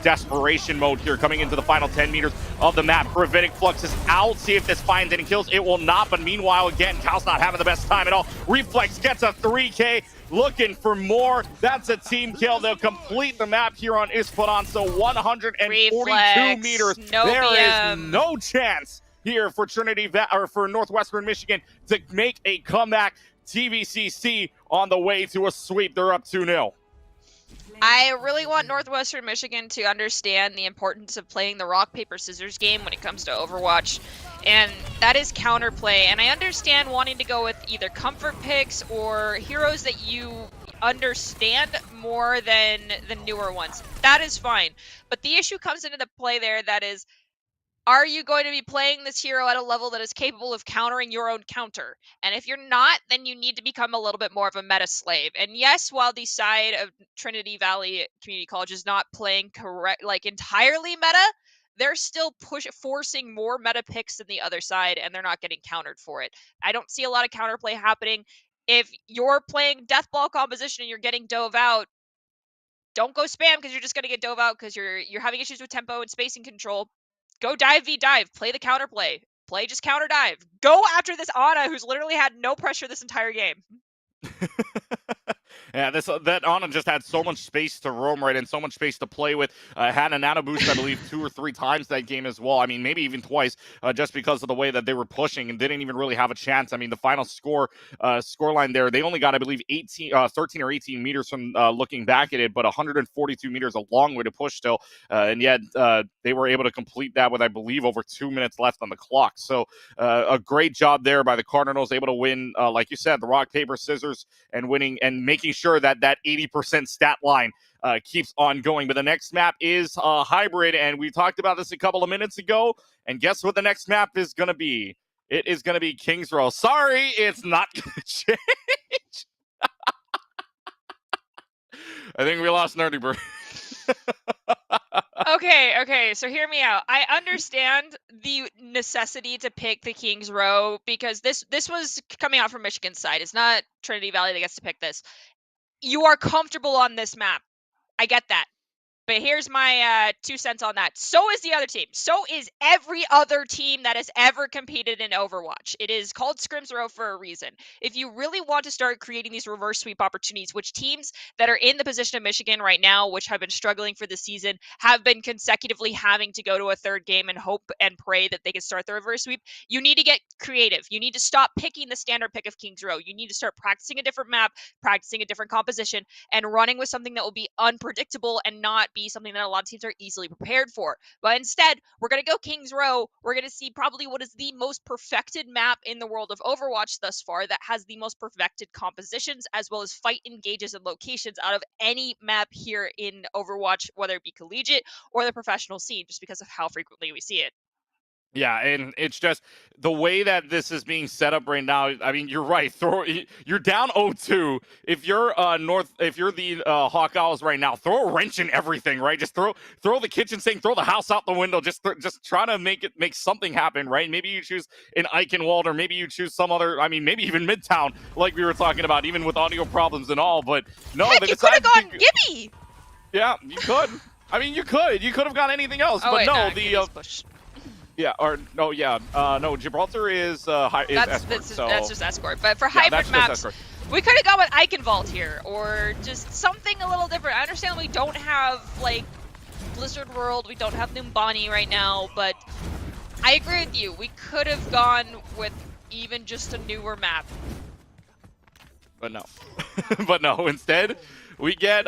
S6: desperation mode here coming into the final 10 meters of the map. Gravitic Flux is out. See if this finds any kills. It will not, but meanwhile, again, Cal's not having the best time at all. Reflex gets a 3K. Looking for more. That's a team kill. They'll complete the map here on Esports. So 142
S7: Reflex,
S6: meters.
S7: no
S6: There
S7: BM.
S6: is no chance here for for Northwestern Michigan to make a comeback. TVCC on the way to a sweep. They're up 2-0.
S7: I really want Northwestern Michigan to understand the importance of playing the rock, paper, scissors game when it comes to Overwatch. And that is counterplay. And I understand wanting to go with either comfort picks or heroes that you understand more than the newer ones. That is fine. But the issue comes into the play there, that is, are you going to be playing this hero at a level that is capable of countering your own counter? And if you're not, then you need to become a little bit more of a meta slave. And yes, while the side of Trinity Valley Community College is not playing entirely meta, they're still forcing more meta picks than the other side, and they're not getting countered for it. I don't see a lot of counterplay happening. If you're playing Deathball composition and you're getting dove out, don't go spam because you're just going to get dove out because you're having issues with tempo and spacing control. Go dive v dive. Play the counterplay. Play just counter dive. Go after this Ana who's literally had no pressure this entire game.
S6: Yeah, that Ana just had so much space to roam, right, and so much space to play with. Had a nano boost, I believe, 2 or 3 times that game as well. I mean, maybe even twice, just because of the way that they were pushing and didn't even really have a chance. I mean, the final scoreline there, they only got, I believe, 13 or 18 meters from looking back at it, but 142 meters, a long way to push still. And yet they were able to complete that with, I believe, over 2 minutes left on the clock. So a great job there by the Cardinals, able to win, like you said, the rock, paper, scissors, and winning and making sure that 80% stat line keeps on going. But the next map is hybrid, and we talked about this a couple of minutes ago. And guess what the next map is going to be? It is going to be Kings Row. Sorry, it's not going to change. I think we lost Nerdy Bird.
S7: Okay, so hear me out. I understand the necessity to pick the Kings Row because this was coming out from Michigan's side. It's not Trinity Valley that gets to pick this. You are comfortable on this map. I get that. But here's my 2 cents on that. So is the other team. So is every other team that has ever competed in Overwatch. It is called Scrims Row for a reason. If you really want to start creating these reverse sweep opportunities, which teams that are in the position of Michigan right now, which have been struggling for the season, have been consecutively having to go to a third game and hope and pray that they can start the reverse sweep, you need to get creative. You need to stop picking the standard pick of Kings Row. You need to start practicing a different map, practicing a different composition, and running with something that will be unpredictable and not be something that a lot of teams are easily prepared for. But instead, we're going to go Kings Row. We're going to see probably what is the most perfected map in the world of Overwatch thus far, that has the most perfected compositions as well as fight engages and locations out of any map here in Overwatch, whether it be collegiate or the professional scene, just because of how frequently we see it.
S6: Yeah, and it's just the way that this is being set up right now. I mean, you're right. You're down 0-2. If you're the Hawk Owls right now, throw a wrench in everything, right? Just throw the kitchen sink, throw the house out the window. Just try to make something happen, right? Maybe you choose an Eichenwald, or maybe you choose some other. I mean, maybe even Midtown, like we were talking about, even with audio problems and all. But no,
S7: heck, you could have gone Gibby.
S6: Yeah, you could. I mean, you could have gone anything else,
S7: oh,
S6: but
S7: wait,
S6: no,
S7: the push.
S6: Yeah, or no, yeah, no. Gibraltar is escort.
S7: That's just escort. But for hybrid maps, we could have gone with Eichenwald here, or just something a little different. I understand we don't have like Blizzard World, we don't have Numbani right now, but I agree with you. We could have gone with even just a newer map.
S6: But no, but no. Instead, we get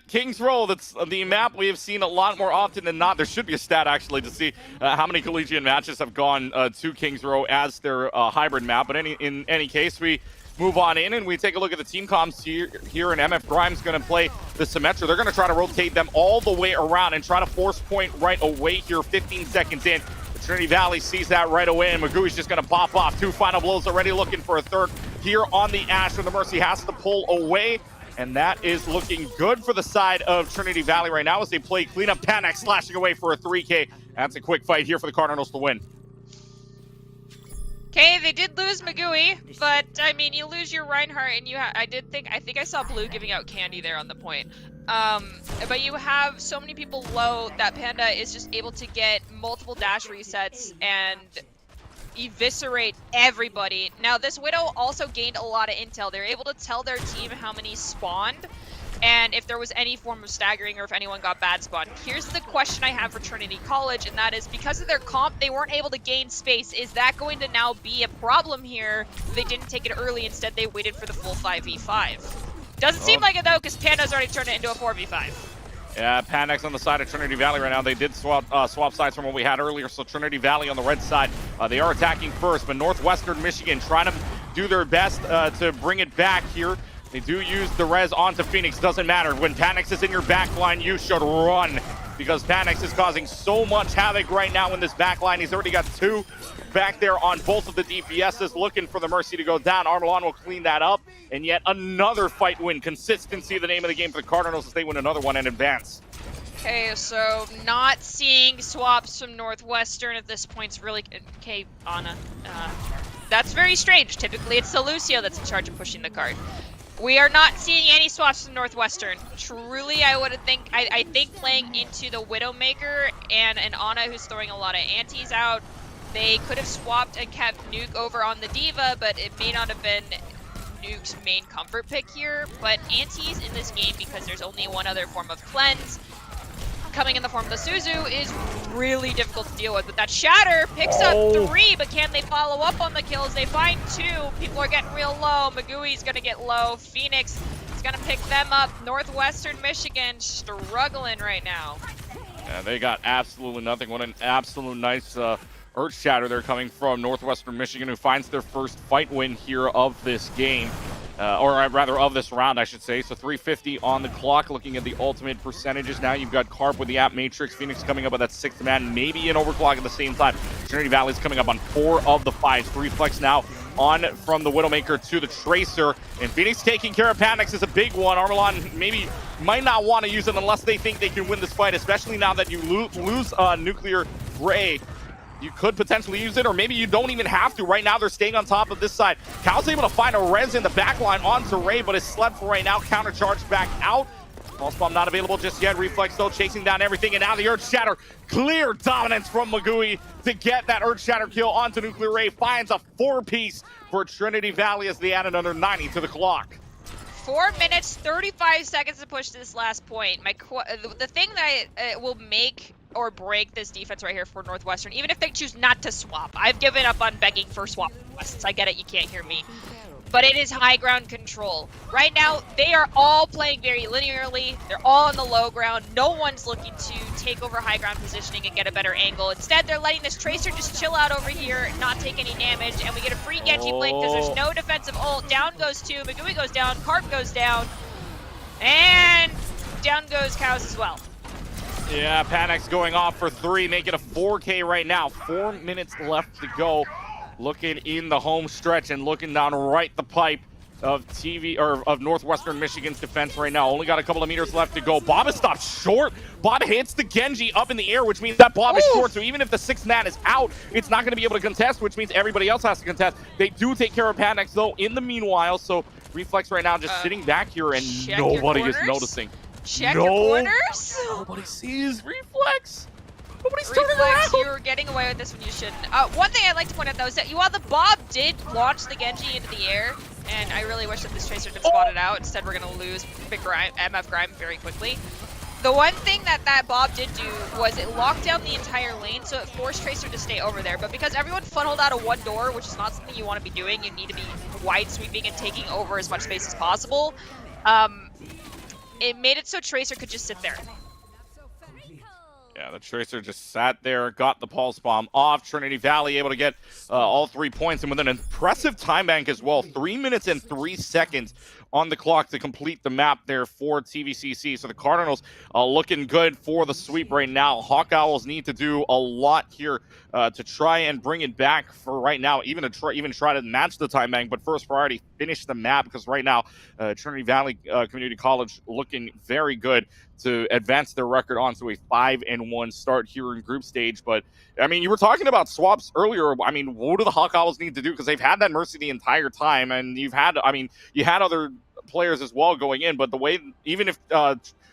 S6: Kings Row. That's the map we have seen a lot more often than not. There should be a stat actually to see how many collegiate matches have gone to Kings Row as their hybrid map. But in any case, we move on in and we take a look at the team comms here, and MF Grimes going to play the Symmetra. They're going to try to rotate them all the way around and try to force point right away here, 15 seconds in. Trinity Valley sees that right away, and Magui's just going to pop off. 2 final blows already, looking for a third here on the Ash, when the Mercy has to pull away. And that is looking good for the side of Trinity Valley right now as they play cleanup. Panic slashing away for a 3K. That's a quick fight here for the Cardinals to win.
S7: Okay, they did lose Magui, but I mean, you lose your Reinhardt, and I think I saw Blue giving out candy there on the point. But you have so many people low that Panda is just able to get multiple dash resets and eviscerate everybody. Now, this Widow also gained a lot of intel. They're able to tell their team how many spawned and if there was any form of staggering or if anyone got bad spawn. Here's the question I have for Trinity College, and that is, because of their comp, they weren't able to gain space. Is that going to now be a problem here? They didn't take it early. Instead, they waited for the full 5v5. Doesn't seem like it, though, because Panda's already turned it into a 4v5.
S6: Yeah, Panic's on the side of Trinity Valley right now. They did swap sides from what we had earlier, so Trinity Valley on the red side They are attacking first, but Northwestern Michigan trying to do their best to bring it back here. They do use the res onto Phoenix. Doesn't matter. When Panix is in your backline, you should run, because Panix is causing so much havoc right now in this backline. He's already got 2 back there on both of the DPSs, looking for the Mercy to go down. Armelon will clean that up, and yet another fight win. Consistency, the name of the game for the Cardinals, as they win another one and advance.
S7: Okay, so not seeing swaps from Northwestern at this point is really... Okay, Ana. That's very strange. Typically, it's the Lucio that's in charge of pushing the card. We are not seeing any swaps from Northwestern. Truly, I think playing into the Widowmaker and an Ana who's throwing a lot of antis out, they could have swapped and kept Nuke over on the D.Va, but it may not have been Nuke's main comfort pick here. But antis in this game, because there's only one other form of cleanse, coming in the form of the Suzu, is really difficult to deal with. But that Shatter picks up 3, but can they follow up on the kills? They find 2. People are getting real low. Magui's gonna get low. Phoenix is gonna pick them up. Northwestern Michigan struggling right now.
S6: Yeah, they got absolutely nothing. What an absolute nice Earth Shatter there coming from Northwestern Michigan, who finds their first fight win here of this game. Or rather of this round, I should say. So 350 on the clock. Looking at the ultimate percentages now, you've got Carp with the App Matrix. Phoenix coming up with that 6th man, maybe an overclock at the same time. Trinity Valley's coming up on 4 of the 5. Reflex now on from the Widowmaker to the Tracer. And Phoenix taking care of Panix is a big one. Armelon maybe might not want to use it unless they think they can win this fight, especially now that you lose Nuclear Ray. You could potentially use it, or maybe you don't even have to. Right now, they're staying on top of this side. Cal's able to find a res in the backline onto Ray, but is slept for right now. Counter charge back out. Pulse bomb not available just yet. Reflex though chasing down everything, and now the Earth Shatter. Clear dominance from Magui to get that Earth Shatter kill onto Nuclear Ray. Finds a 4-piece for Trinity Valley as they add another 90 to the clock.
S7: 4 minutes, 35 seconds to push this last point. The thing that will make or break this defense right here for Northwestern, even if they choose not to swap. I've given up on begging for swap requests. I get it, you can't hear me. But it is high ground control. Right now, they are all playing very linearly. They're all on the low ground. No one's looking to take over high ground positioning and get a better angle. Instead, they're letting this Tracer just chill out over here, not take any damage, and we get a free Genji blade because there's no defensive ult. Down goes 2, Magui goes down, Carp goes down, and down goes Cows as well.
S6: Yeah, Panix going off for 3, making a 4K right now. 4 minutes left to go. Looking in the home stretch and looking down right the pipe of of Northwestern Michigan's defense right now. Only got a couple of meters left to go. Bob is stopped short. Bob hits the Genji up in the air, which means that Bob is short. So even if the 6th man is out, it's not going to be able to contest, which means everybody else has to contest. They do take care of Panix though in the meanwhile. So Reflex right now just sitting back here, and nobody is noticing.
S7: Check your corners.
S6: Nobody sees Reflex. Nobody's
S7: Reflex,
S6: turning around.
S7: you're getting away with this when you shouldn't. One thing I'd like to point out though is that while the Bob did launch the Genji into the air, and I really wish that this Tracer could spot it out. Instead, we're going to lose Big Grime, MF Grime very quickly. The one thing that Bob did do was it locked down the entire lane, so it forced Tracer to stay over there. But because everyone funneled out of one door, which is not something you want to be doing, you need to be wide sweeping and taking over as much space as possible. It made it so Tracer could just sit there.
S6: Yeah, the Tracer just sat there, got the pulse bomb off. Trinity Valley able to get all 3 points, and with an impressive time bank as well. 3 minutes and 3 seconds on the clock to complete the map there for TVCC. So the Cardinals looking good for the sweep right now. Hawk Owls need to do a lot here to try and bring it back for right now, even try to match the time bank. But first priority, finish the map, because right now Trinity Valley Community College looking very good to advance their record onto a 5-1 start here in group stage. But I mean, you were talking about swaps earlier. I mean, what do the Hawk Owls need to do? Because they've had that Mercy the entire time, and you had other players as well going in. But the way, even if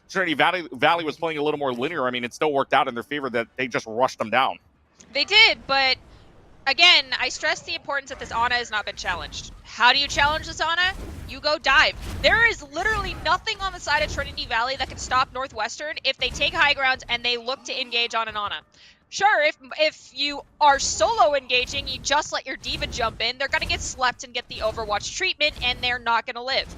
S6: Trinity Valley was playing a little more linear, I mean, it still worked out in their favor that they just rushed them down.
S7: They did, but again, I stress the importance that this Ana has not been challenged. How do you challenge this Ana? You go dive. There is literally nothing on the side of Trinity Valley that can stop Northwestern if they take high grounds and they look to engage on an Ana. Sure, if you are solo engaging, you just let your D.Va jump in, they're going to get slept and get the Overwatch treatment, and they're not going to live.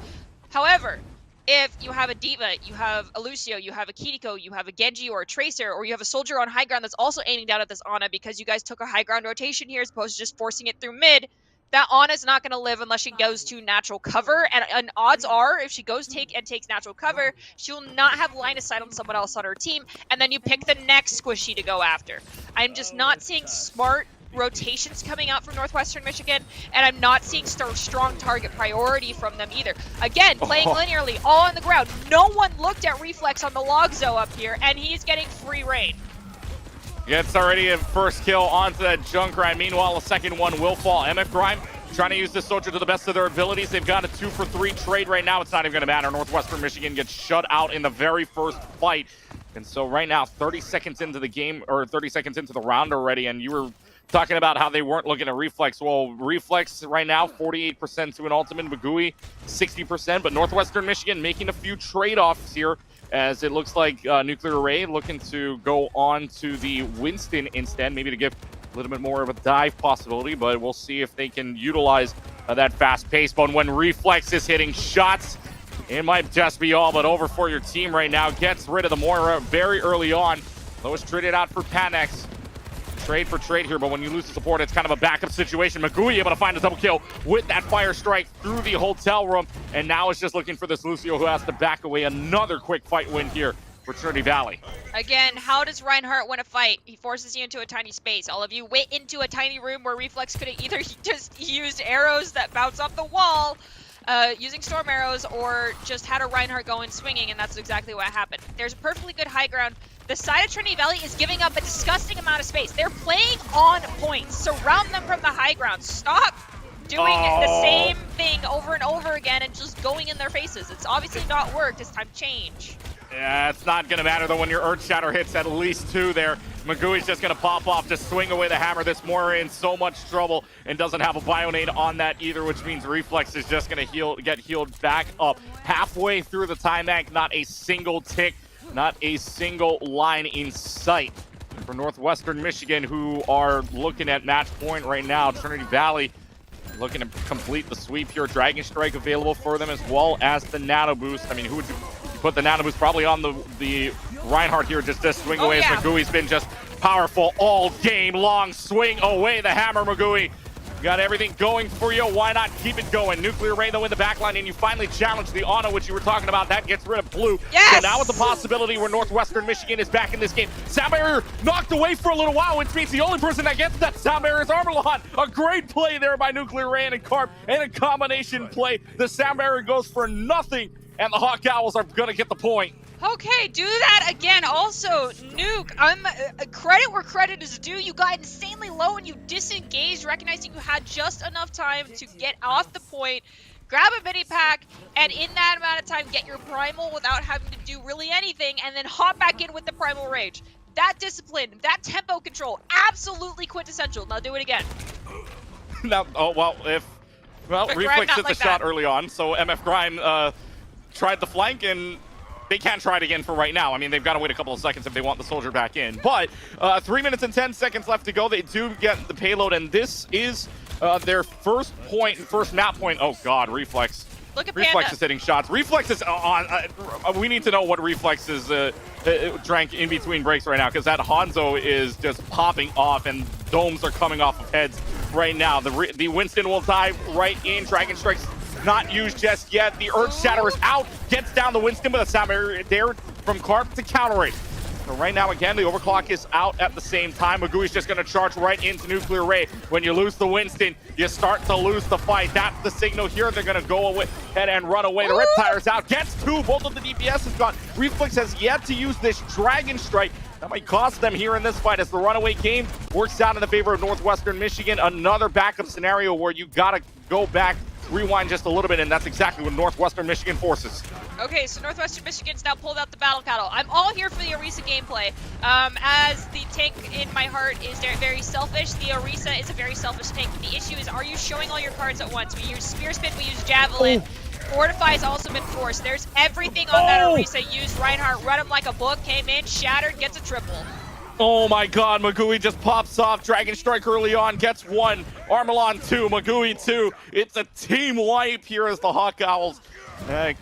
S7: However, if you have a Diva, you have a Lucio, you have a Kiriko, you have a Genji or a Tracer, or you have a soldier on high ground that's also aiming down at this Ana because you guys took a high ground rotation here as opposed to just forcing it through mid, that Ana's not going to live unless she goes to natural cover. And odds are, if she goes takes natural cover, she will not have line of sight on someone else on her team, and then you pick the next squishy to go after. I'm just not seeing smart rotations coming out from Northwestern Michigan, and I'm not seeing strong target priority from them either. Again, playing linearly, all on the ground. No one looked at Reflex on the Logzo up here, and he's getting free reign.
S6: Gets already a first kill onto that Junkrat. Meanwhile, a second one will fall. MF Grime trying to use this soldier to the best of their abilities. They've got a 2-for-3 trade right now. It's not even going to matter. Northwestern Michigan gets shut out in the very first fight. And so right now, 30 seconds into the game, or 30 seconds into the round already, and you were talking about how they weren't looking at Reflex. Well, Reflex right now, 48% to an ultimate. Magui, 60%. But Northwestern Michigan making a few trade-offs here, as it looks like Nuclear Array looking to go on to the Winston instead, maybe to give a little bit more of a dive possibility. But we'll see if they can utilize that fast pace. But when Reflex is hitting shots, it might just be all but over for your team right now. Gets rid of the Moira very early on. Lois traded out for Panex. Trade for trade here, but when you lose the support, it's kind of a backup situation. Magui able to find a double kill with that fire strike through the hotel room, and now is just looking for this Lucio who has to back away. Another quick fight win here for Trinity Valley.
S7: Again, how does Reinhardt win a fight? He forces you into a tiny space. All of you went into a tiny room where Reflex could have either just used arrows that bounce off the wall, using storm arrows, or just had a Reinhardt going swinging, and that's exactly what happened. There's a perfectly good high ground. The side of Trinity Valley is giving up a disgusting amount of space. They're playing on points. Surround them from the high ground. Stop doing the same thing over and over again and just going in their faces. It's obviously not worked. It's time to change.
S6: Yeah, it's not going to matter, though, when your Earth Shatter hits at least 2 there. Magui's just going to pop off to swing away the hammer. This Moira in so much trouble and doesn't have a Bionade on that either, which means Reflex is just going to get healed back up. Halfway through the time bank, not a single tick, not a single line in sight for Northwestern Michigan, who are looking at match point right now. Trinity Valley looking to complete the sweep here. Dragon Strike available for them, as well as the Nano Boost. I mean, who would you put the Nano Boost? Probably on the Reinhardt here, just to swing away, as Magui's been just powerful all game long. Swing away the hammer, Magui. Got everything going for you. Why not keep it going? Nuclear Ray, though, in the backline, and you finally challenge the Ana, which you were talking about. That gets rid of Blue.
S7: Yes!
S6: So now with the possibility where Northwestern Michigan is back in this game. Sound barrier knocked away for a little while, which means the only person that gets that sound barrier is Armelon. A great play there by Nuclear Ray and Carp, and a combination play. The sound barrier goes for nothing, and the Hawk Owls are going to get the point.
S7: Okay, do that again. Also, Nuke, credit where credit is due. You got insanely low and you disengaged, recognizing you had just enough time to get off the point, grab a mini pack, and in that amount of time get your primal without having to do really anything, and then hop back in with the primal rage. That discipline, that tempo control, absolutely quintessential. Now do it again.
S6: Now, Reflex hit the shot early on, so MF Grime tried the flank, and they can't try it again for right now. I mean, they've got to wait a couple of seconds if they want the soldier back in. But 3 minutes and 10 seconds left to go. They do get the payload, and this is their first map point. Oh, God, Reflex.
S7: Look at
S6: Reflex
S7: Panda.
S6: is hitting shots. Reflex is on. We need to know what Reflex is drank in between breaks right now, because that Hanzo is just popping off, and domes are coming off of heads right now. The Winston will dive right in. Dragon Strike's not used just yet. The Earth Shatter is out. Gets down the Winston with a sound barrier there from Carp to counter it. So right now, again, the overclock is out at the same time. Magui's just going to charge right into Nuclear Ray. When you lose the Winston, you start to lose the fight. That's the signal here. They're going to go ahead and run away. The Riptire's out. Gets 2. Both of the DPS is gone. Reflex has yet to use this Dragon Strike. That might cost them here in this fight, as the runaway game works out in the favor of Northwestern Michigan. Another backup scenario where you got to go back, rewind just a little bit, and that's exactly what Northwestern Michigan forces.
S7: Okay, so Northwestern Michigan's now pulled out the battle cattle. I'm all here for the Orisa gameplay. As the tank in my heart is very selfish, the Orisa is a very selfish tank. The issue is, are you showing all your cards at once? We use Spear Spin, we use Javelin. Fortify's also been forced. There's everything on that Orisa. Used Reinhardt, run him like a book, came in, shattered, gets a triple.
S6: Oh my God, Magui just pops off. Dragon Strike early on, gets 1. Armelon 2, Magui 2. It's a team wipe here as the Hawk Owls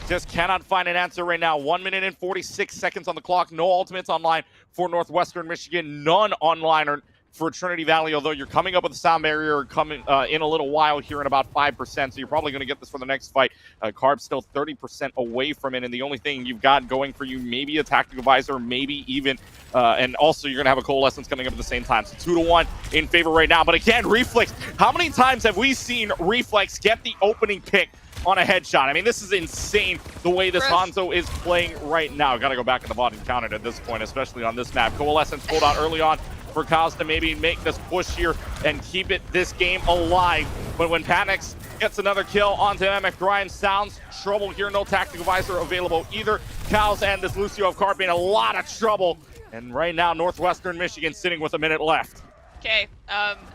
S6: Just cannot find an answer right now. 1 minute and 46 seconds on the clock. No ultimates online for Northwestern Michigan. None online for Trinity Valley, although you're coming up with a sound barrier coming in a little while here in about 5%, so you're probably going to get this for the next fight. Carb's still 30% away from it, and the only thing you've got going for you, maybe a tactical advisor, maybe even, and also you're going to have a coalescence coming up at the same time. So 2-1 in favor right now. But again, Reflex, how many times have we seen Reflex get the opening pick on a headshot? I mean, this is insane the way this Hanzo is playing right now. Got to go back in the bot and count it at this point, especially on this map. Coalescence pulled out early on for Cows to maybe make this push here and keep this game alive. But when Panix gets another kill onto MF Grind, sounds trouble here. No tactical visor available either. Cows and this Lucio of Carp in a lot of trouble. And right now, Northwestern Michigan sitting with a minute left.
S7: Okay,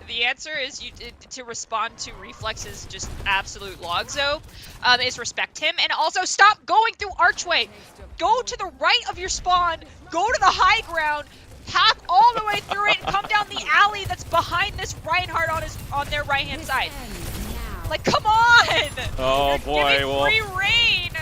S7: the answer is to respond to Reflex's just absolute logzo, is respect him, and also stop going through Archway. Go to the right of your spawn, go to the high ground, hack all the way through it, and come down the alley that's behind this Reinhardt on their right-hand side. Like, come on!
S6: Oh boy,
S7: well, free reign.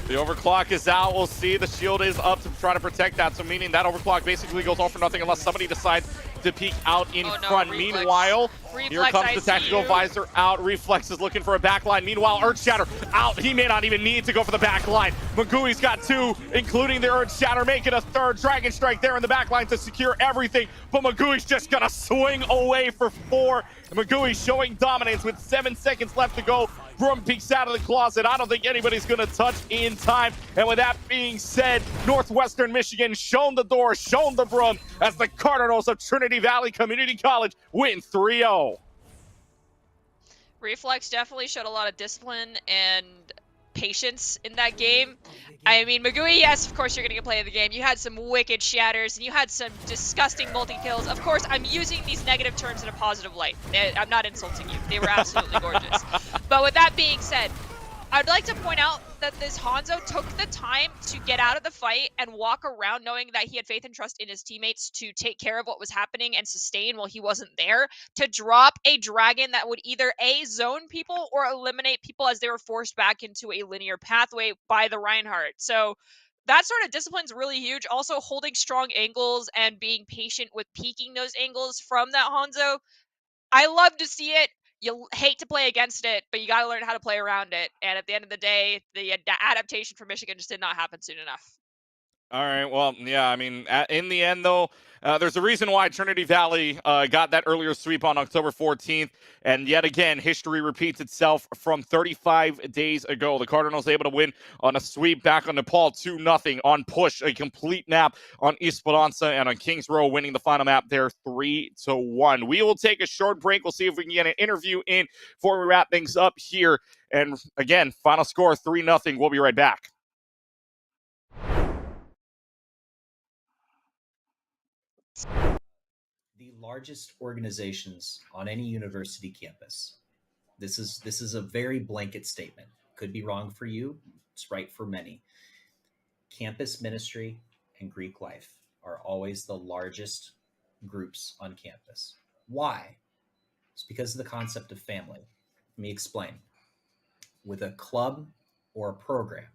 S6: The overclock is out. We'll see. The shield is up to try to protect that. So meaning that overclock basically goes all for nothing unless somebody decides to peek out in front.
S7: Reflex.
S6: Meanwhile,
S7: Reflex,
S6: here comes the tactical visor out. Reflex is looking for a backline. Meanwhile, Earthshatter out. He may not even need to go for the backline. Magui's got two, including the Earthshatter, making a third Dragon Strike there in the backline to secure everything. But Magui's just gonna swing away for 4. Magui showing dominance with 7 seconds left to go. Broom peeks out of the closet. I don't think anybody's going to touch in time. And with that being said, Northwestern Michigan shown the door, shown the broom as the Cardinals of Trinity Valley Community College win 3-0.
S7: Reflex definitely showed a lot of discipline and patience in that game. I mean, Magui, yes, of course you're going to play the game. You had some wicked shatters, and you had some disgusting multi-kills. Of course, I'm using these negative terms in a positive light. I'm not insulting you. They were absolutely gorgeous. But with that being said, I'd like to point out that this Hanzo took the time to get out of the fight and walk around knowing that he had faith and trust in his teammates to take care of what was happening and sustain while he wasn't there, to drop a dragon that would either A, zone people or eliminate people as they were forced back into a linear pathway by the Reinhardt. So that sort of discipline is really huge. Also holding strong angles and being patient with peeking those angles from that Hanzo. I love to see it. You hate to play against it, but you got to learn how to play around it. And at the end of the day, the adaptation for Michigan just did not happen soon enough.
S6: All right, well, yeah, I mean, in the end, though, there's a reason why Trinity Valley got that earlier sweep on October 14th, and yet again, history repeats itself from 35 days ago. The Cardinals able to win on a sweep back on Nepal 2-0, on Push, a complete map on Esperanza, and on Kings Row winning the final map there 3-1. We will take a short break. We'll see if we can get an interview in before we wrap things up here. And again, final score 3-0. We'll be right back.
S2: The largest organizations on any university campus. This is a very blanket statement. Could be wrong for you. It's right for many. Campus ministry and Greek life are always the largest groups on campus. Why? It's because of the concept of family. Let me explain. With a club or a program,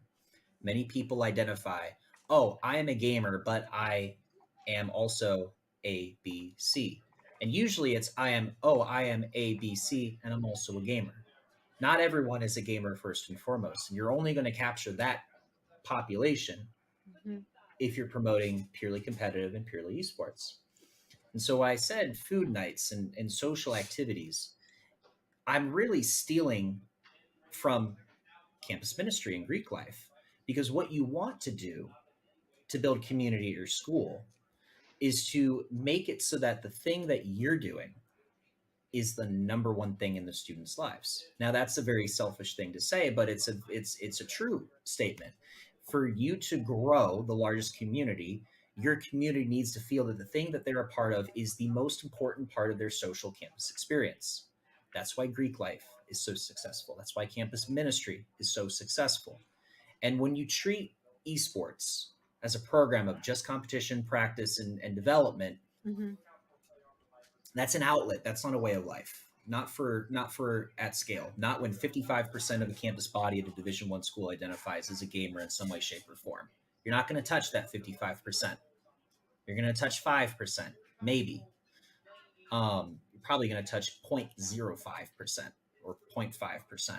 S2: many people identify, oh, I am a gamer, but I am also A, B, C. And usually it's I am A, B, C, and I'm also a gamer. Not everyone is a gamer first and foremost. And you're only going to capture that population if you're promoting purely competitive and purely esports. And so I said food nights and social activities. I'm really stealing from campus ministry and Greek life, because what you want to do to build community at your school is to make it so that the thing that you're doing is the number one thing in the students' lives. Now, that's a very selfish thing to say, but it's a true statement. For you to grow the largest community, your community needs to feel that the thing that they're a part of is the most important part of their social campus experience. That's why Greek life is so successful. That's why campus ministry is so successful. And when you treat esports as a program of just competition, practice, and development, that's an outlet. That's not a way of life. not for at scale. Not when 55% of the campus body at a Division I school identifies as a gamer in some way, shape, or form. You're not going to touch that 55%. You're going to touch 5%, maybe. You're probably going to touch 0.05% or 0.5%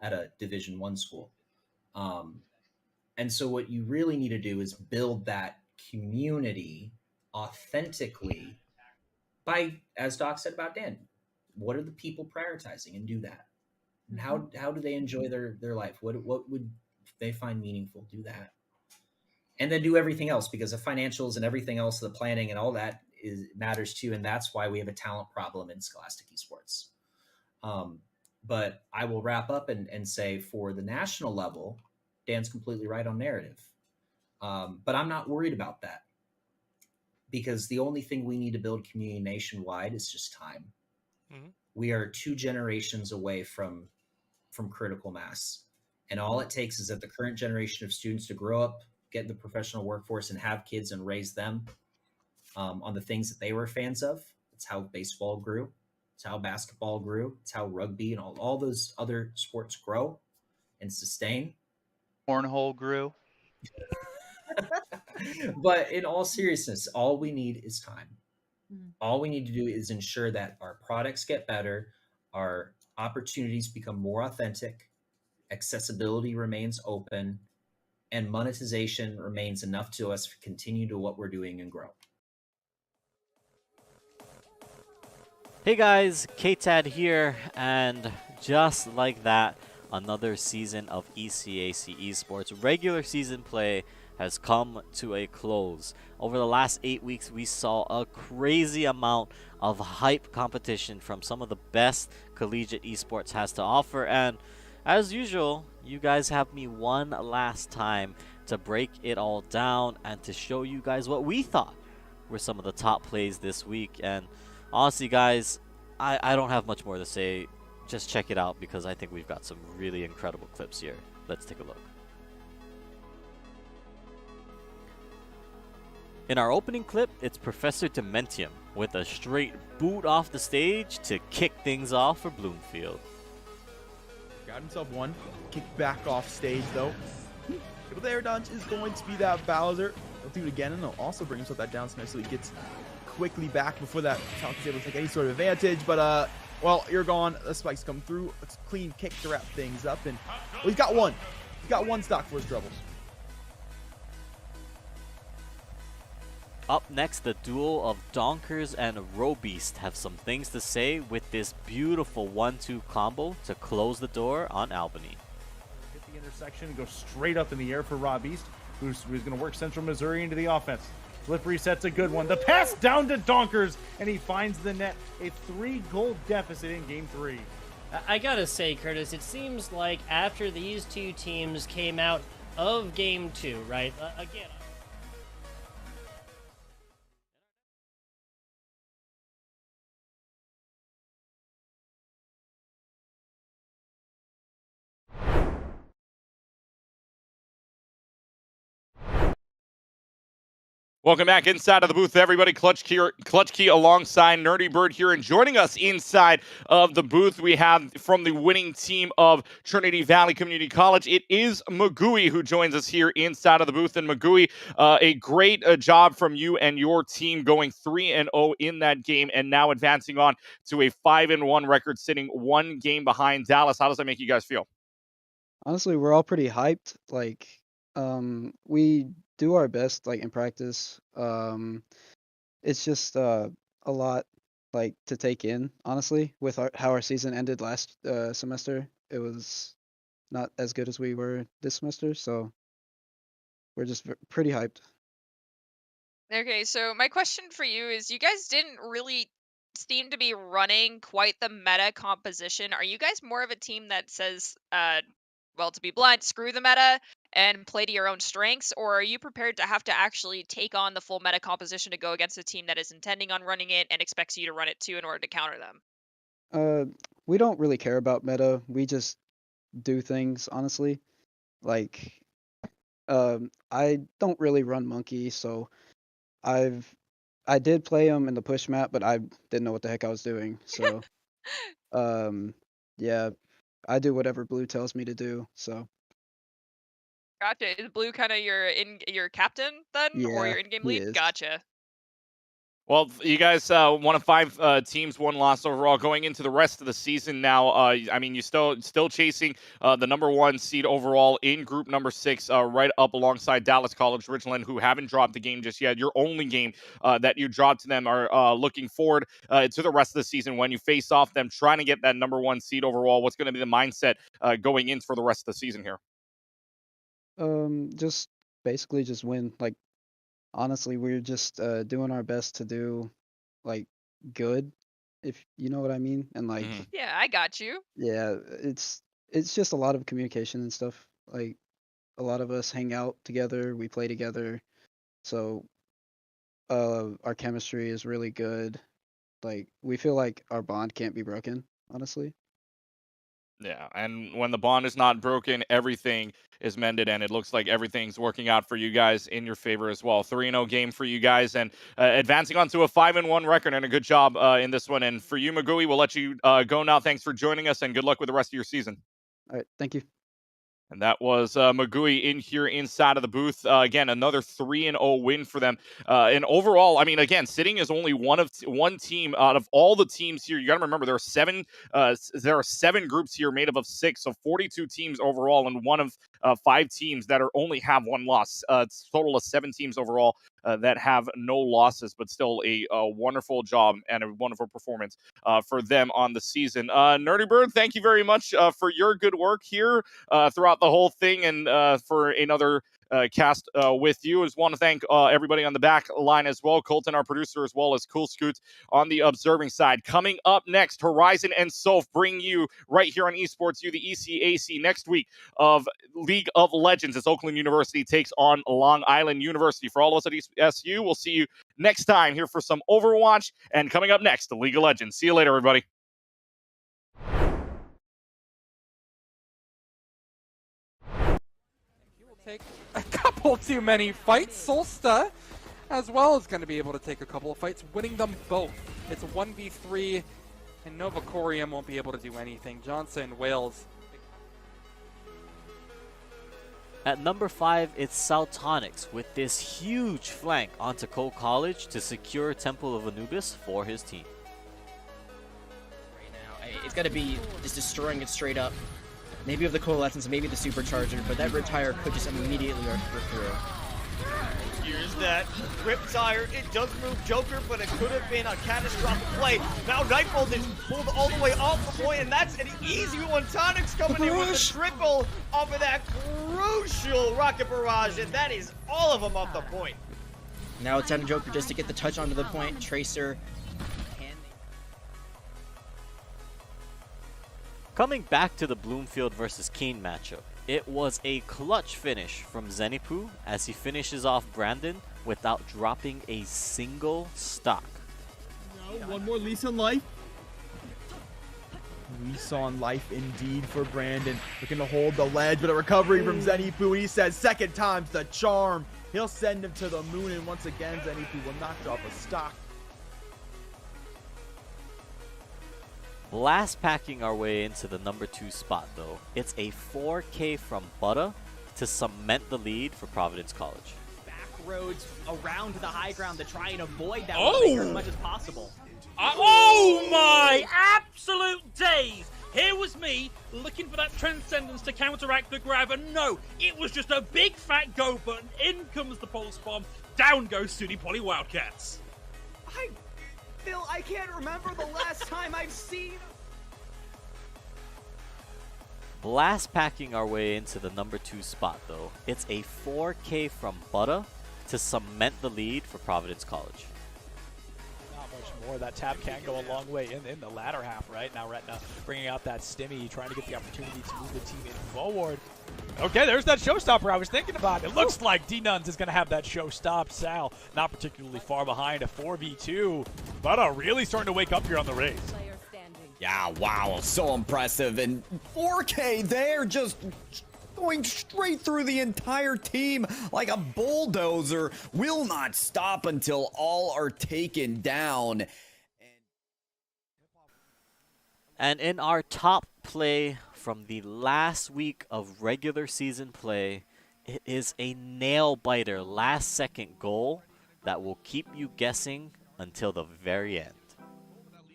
S2: at a Division I school. And so what you really need to do is build that community authentically by, as Doc said about Dan, what are the people prioritizing, and do that. And how do they enjoy their life? What would they find meaningful? Do that. And then do everything else, because the financials and everything else, the planning and all that matters too. And that's why we have a talent problem in Scholastic Esports. But I will wrap up and say, for the national level, Dan's completely right on narrative. But I'm not worried about that, because the only thing we need to build community nationwide is just time. Mm-hmm. We are 2 generations away from critical mass. And all it takes is that the current generation of students to grow up, get in the professional workforce, and have kids and raise them on the things that they were fans of. It's how baseball grew. It's how basketball grew. It's how rugby and all those other sports grow and sustain.
S4: Cornhole grew.
S2: But in all seriousness, all we need is time. All we need to do is ensure that our products get better, our opportunities become more authentic, accessibility remains open, and monetization remains enough to us to continue to what we're doing and grow.
S8: Hey guys, KTAD here, and just like that, another season of ECAC Esports regular season play has come to a close. Over the last 8 weeks, we saw a crazy amount of hype competition from some of the best collegiate esports has to offer, and as usual, you guys have me one last time to break it all down and to show you guys what we thought were some of the top plays this week. And honestly, guys, I don't have much more to say. Just check it out, because I think we've got some really incredible clips here. Let's take a look. In our opening clip, it's Professor Dementium with a straight boot off the stage to kick things off for Bloomfield.
S9: Got himself one. Kick back off stage, though. But the air dodge is going to be that Bowser. He'll do it again, and he'll also bring himself that down smash, so he gets quickly back before that Falcon's able to take any sort of advantage. But, well, you're gone. The spikes come through. It's a clean kick to wrap things up, and well, he's got one. He's got one stock for his troubles.
S8: Up next, the duo of Donkers and Robeast have some things to say with this beautiful 1-2 combo to close the door on Albany.
S10: Hit the intersection and go straight up in the air for Robeast, who's going to work Central Missouri into the offense. Flip reset's a good one. The pass down to Donkers, and he finds the net. A 3-goal deficit in Game 3.
S11: I gotta say, Curtis, it seems like after these two teams came out of Game 2, right? Again...
S6: Welcome back inside of the booth, everybody. Clutch Key alongside Nerdy Bird here, and joining us inside of the booth, we have from the winning team of Trinity Valley Community College. It is Magui who joins us here inside of the booth. And Magui, a great job from you and your team, going 3-0 in that game, and now advancing on to a 5-1 record, sitting 1 game behind Dallas. How does that make you guys feel?
S12: Honestly, we're all pretty hyped. Like, we do our best, like, in practice. It's just a lot, like, to take in, honestly, with how our season ended last semester. It was not as good as we were this semester, so we're just pretty hyped.
S7: Okay, so my question for you is, you guys didn't really seem to be running quite the meta composition. Are you guys more of a team that says, well, to be blunt, screw the meta and play to your own strengths, or are you prepared to have to actually take on the full meta composition to go against a team that is intending on running it and expects you to run it too in order to counter them?
S12: We don't really care about meta. We just do things, honestly. Like, I don't really run Monkey, so I did play him in the push map, but I didn't know what the heck I was doing. So Yeah, I do whatever Blue tells me to do. So
S7: Gotcha. Is Blue kind of your captain then, or
S12: yeah,
S7: your in-game
S12: he
S7: lead?
S12: is.
S7: Gotcha.
S6: Well, you guys, one of 5 teams, 1 loss overall, going into the rest of the season now. I mean, you still chasing the #1 seed overall in Group number 6, right up alongside Dallas College Richland, who haven't dropped the game just yet. Your only game that you dropped to them are looking forward to the rest of the season when you face off them, trying to get that #1 seed overall. What's going to be the mindset going in for the rest of the season here?
S12: Just basically just win. Like honestly, we're just doing our best to do like good, if you know what I mean. And like
S6: Mhm.
S7: Yeah, I got you.
S12: yeah, it's just a lot of communication and stuff. Like a lot of us hang out together, we play together. So our chemistry is really good. Like we feel like our bond can't be broken, honestly.
S6: Yeah, and when the bond is not broken, everything is mended, and it looks like everything's working out for you guys in your favor as well. 3-0 game for you guys, and advancing on to a 5-1 record, and a good job in this one. And for you, Magui, we'll let you go now. Thanks for joining us, and good luck with the rest of your season.
S12: All right, thank you.
S6: And that was Magui in here inside of the booth. Again, another 3-0 win for them. And overall, I mean, again, sitting is only one team out of all the teams here. You got to remember there are 7 groups here made up of 6, so 42 teams overall, and one of 5 teams that only have 1 loss. It's a total of 7 teams overall that have no losses, but still a wonderful job and a wonderful performance for them on the season. Nerdy Bird, thank you very much for your good work here throughout the whole thing, and for another cast with you. I just want to thank everybody on the back line as well, Colton, our producer, as well as Cool Scoots on the observing side. Coming up next, Horizon and Soph bring you right here on Esports U, the ECAC next week of League of Legends as Oakland University takes on Long Island University. For all of us at ESU, we'll see you next time here for some Overwatch, and coming up next, the League of Legends. See you later, everybody.
S13: Take a couple too many fights. Solsta as well is going to be able to take a couple of fights, winning them both. It's a 1v3, and Novacorium won't be able to do anything. Johnson, Wales.
S8: At number 5, it's Saltonics with this huge flank onto Cole College to secure Temple of Anubis for his team.
S14: Right now, it's going to be just destroying it straight up. Maybe with the Coalescence, maybe the Supercharger, but that Riptire could just immediately rip through.
S15: Here's that Riptire. It does move Joker, but it could have been a catastrophic play. Now Nightbolt is pulled all the way off the point, and that's an easy one. Tonic's coming in with a triple off of that crucial Rocket Barrage, and that is all of them off the point.
S14: Now it's down to Joker just to get the touch onto the point. Tracer.
S8: Coming back to the Bloomfield versus Keen matchup, it was a clutch finish from Zenipu as he finishes off Brandon without dropping a single stock.
S9: No, one more lease on life. Lease on life indeed for Brandon. Looking to hold the ledge, but a recovery from Zenipu. He says second time's the charm. He'll send him to the moon, and once again, Zenipu will not drop a stock.
S8: Last packing our way into the number 2 spot though, it's a 4K from Butter to cement the lead for Providence College.
S16: Back roads around the high ground to try and avoid that as much as possible.
S17: Oh my absolute days! Here was me looking for that Transcendence to counteract the grab, and no, it was just a big fat go button. In comes the pulse bomb, down goes SUNY Poly Wildcats.
S16: Phil, I can't remember the last time I've seen...
S8: Last packing our way into the number 2 spot though, it's a 4K from Butter to cement the lead for Providence College.
S18: Not much more. That tap can go a long way in the latter half, right? Now Retna bringing out that Stimmy, trying to get the opportunity to move the team in forward. Okay, there's that showstopper I was thinking about. It looks like D-Nuns is going to have that show stopped. Sal, not particularly far behind, a 4v2. But really starting to wake up here on the race.
S19: Yeah, wow, so impressive. And 4K there, just going straight through the entire team like a bulldozer. Will not stop until all are taken down.
S8: And in our top play from the last week of regular season play, it is a nail biter last second goal that will keep you guessing until the very end.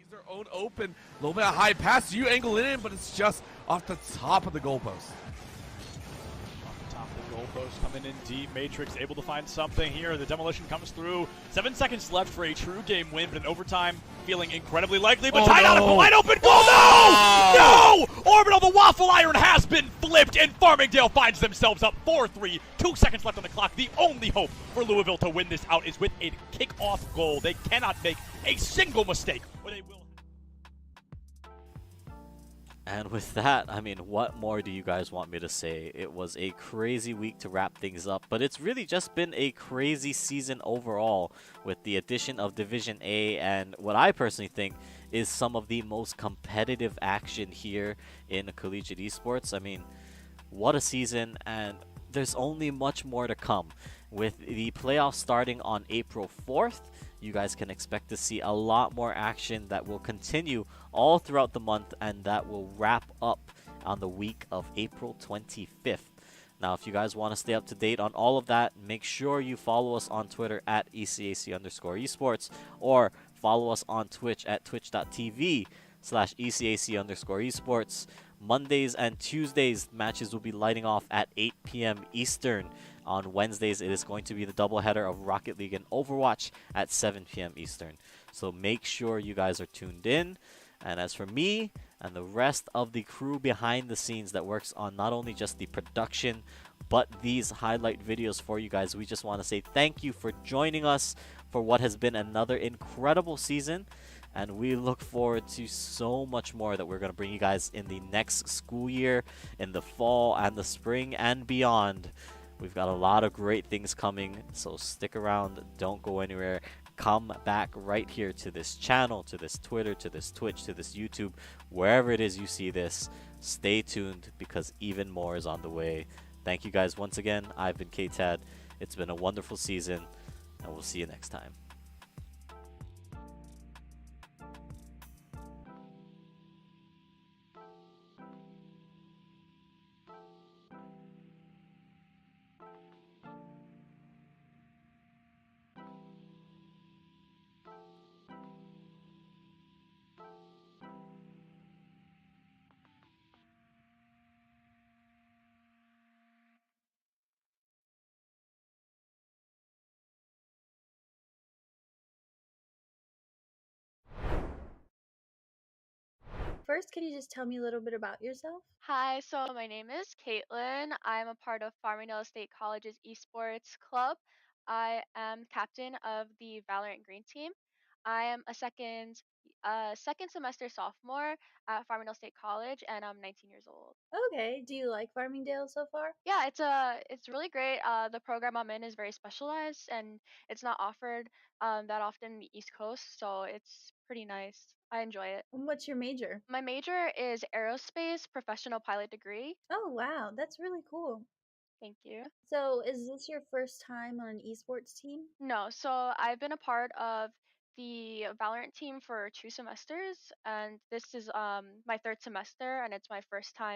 S20: Their own open, a little bit of high pass. You angle it in, but it's just off the top of the goalpost.
S18: Top of the goalpost coming in deep. Matrix able to find something here. The demolition comes through. 7 seconds left for a true game win, but in overtime, feeling incredibly likely. But tied out of a wide open goal. No! No! Orbital, the waffle iron has been flipped, and Farmingdale finds themselves up 4-3. 2 seconds left on the clock. The only hope for Louisville to win this out is with a kickoff goal. They cannot make a single mistake, or they will.
S8: And with that, I mean, what more do you guys want me to say? It was a crazy week to wrap things up, but it's really just been a crazy season overall with the addition of Division A and what I personally think is some of the most competitive action here in collegiate esports. I mean, what a season, and there's only much more to come. With the playoffs starting on April 4th, you guys can expect to see a lot more action that will continue all throughout the month, and that will wrap up on the week of April 25th. Now, if you guys want to stay up to date on all of that, make sure you follow us on Twitter at ECAC_esports, or follow us on Twitch at twitch.tv/ECAC_esports. Mondays and Tuesdays, matches will be lighting off at 8 p.m. Eastern. On Wednesdays, it is going to be the doubleheader of Rocket League and Overwatch at 7 p.m. Eastern. So make sure you guys are tuned in. And as for me and the rest of the crew behind the scenes that works on not only just the production, but these highlight videos for you guys, we just want to say thank you for joining us for what has been another incredible season. And we look forward to so much more that we're going to bring you guys in the next school year, in the fall and the spring and beyond. We've got a lot of great things coming, so stick around, don't go anywhere. Come back right here to this channel, to this Twitter, to this Twitch, to this YouTube, wherever it is you see this. Stay tuned because even more is on the way. Thank you guys once again. I've been KTAD. It's been a wonderful season, and we'll see you next time.
S21: First, can you just tell me a little bit about yourself?
S22: Hi, so my name is Caitlin. I'm a part of Farmingdale State College's Esports Club. I am captain of the Valorant Green Team. I am a second semester sophomore at Farmingdale State College, and I'm 19 years old.
S21: Okay. Do you like Farmingdale so far?
S22: Yeah, it's really great. The program I'm in is very specialized, and it's not offered that often in the East Coast, so it's pretty nice. I enjoy it.
S21: And what's your major?
S22: My major is aerospace professional pilot degree.
S21: Oh, wow. That's really cool.
S22: Thank you.
S21: So, is this your first time on an esports team?
S22: No, so I've been a part of the Valorant team for 2 semesters, and this is my 3rd semester, and it's my first time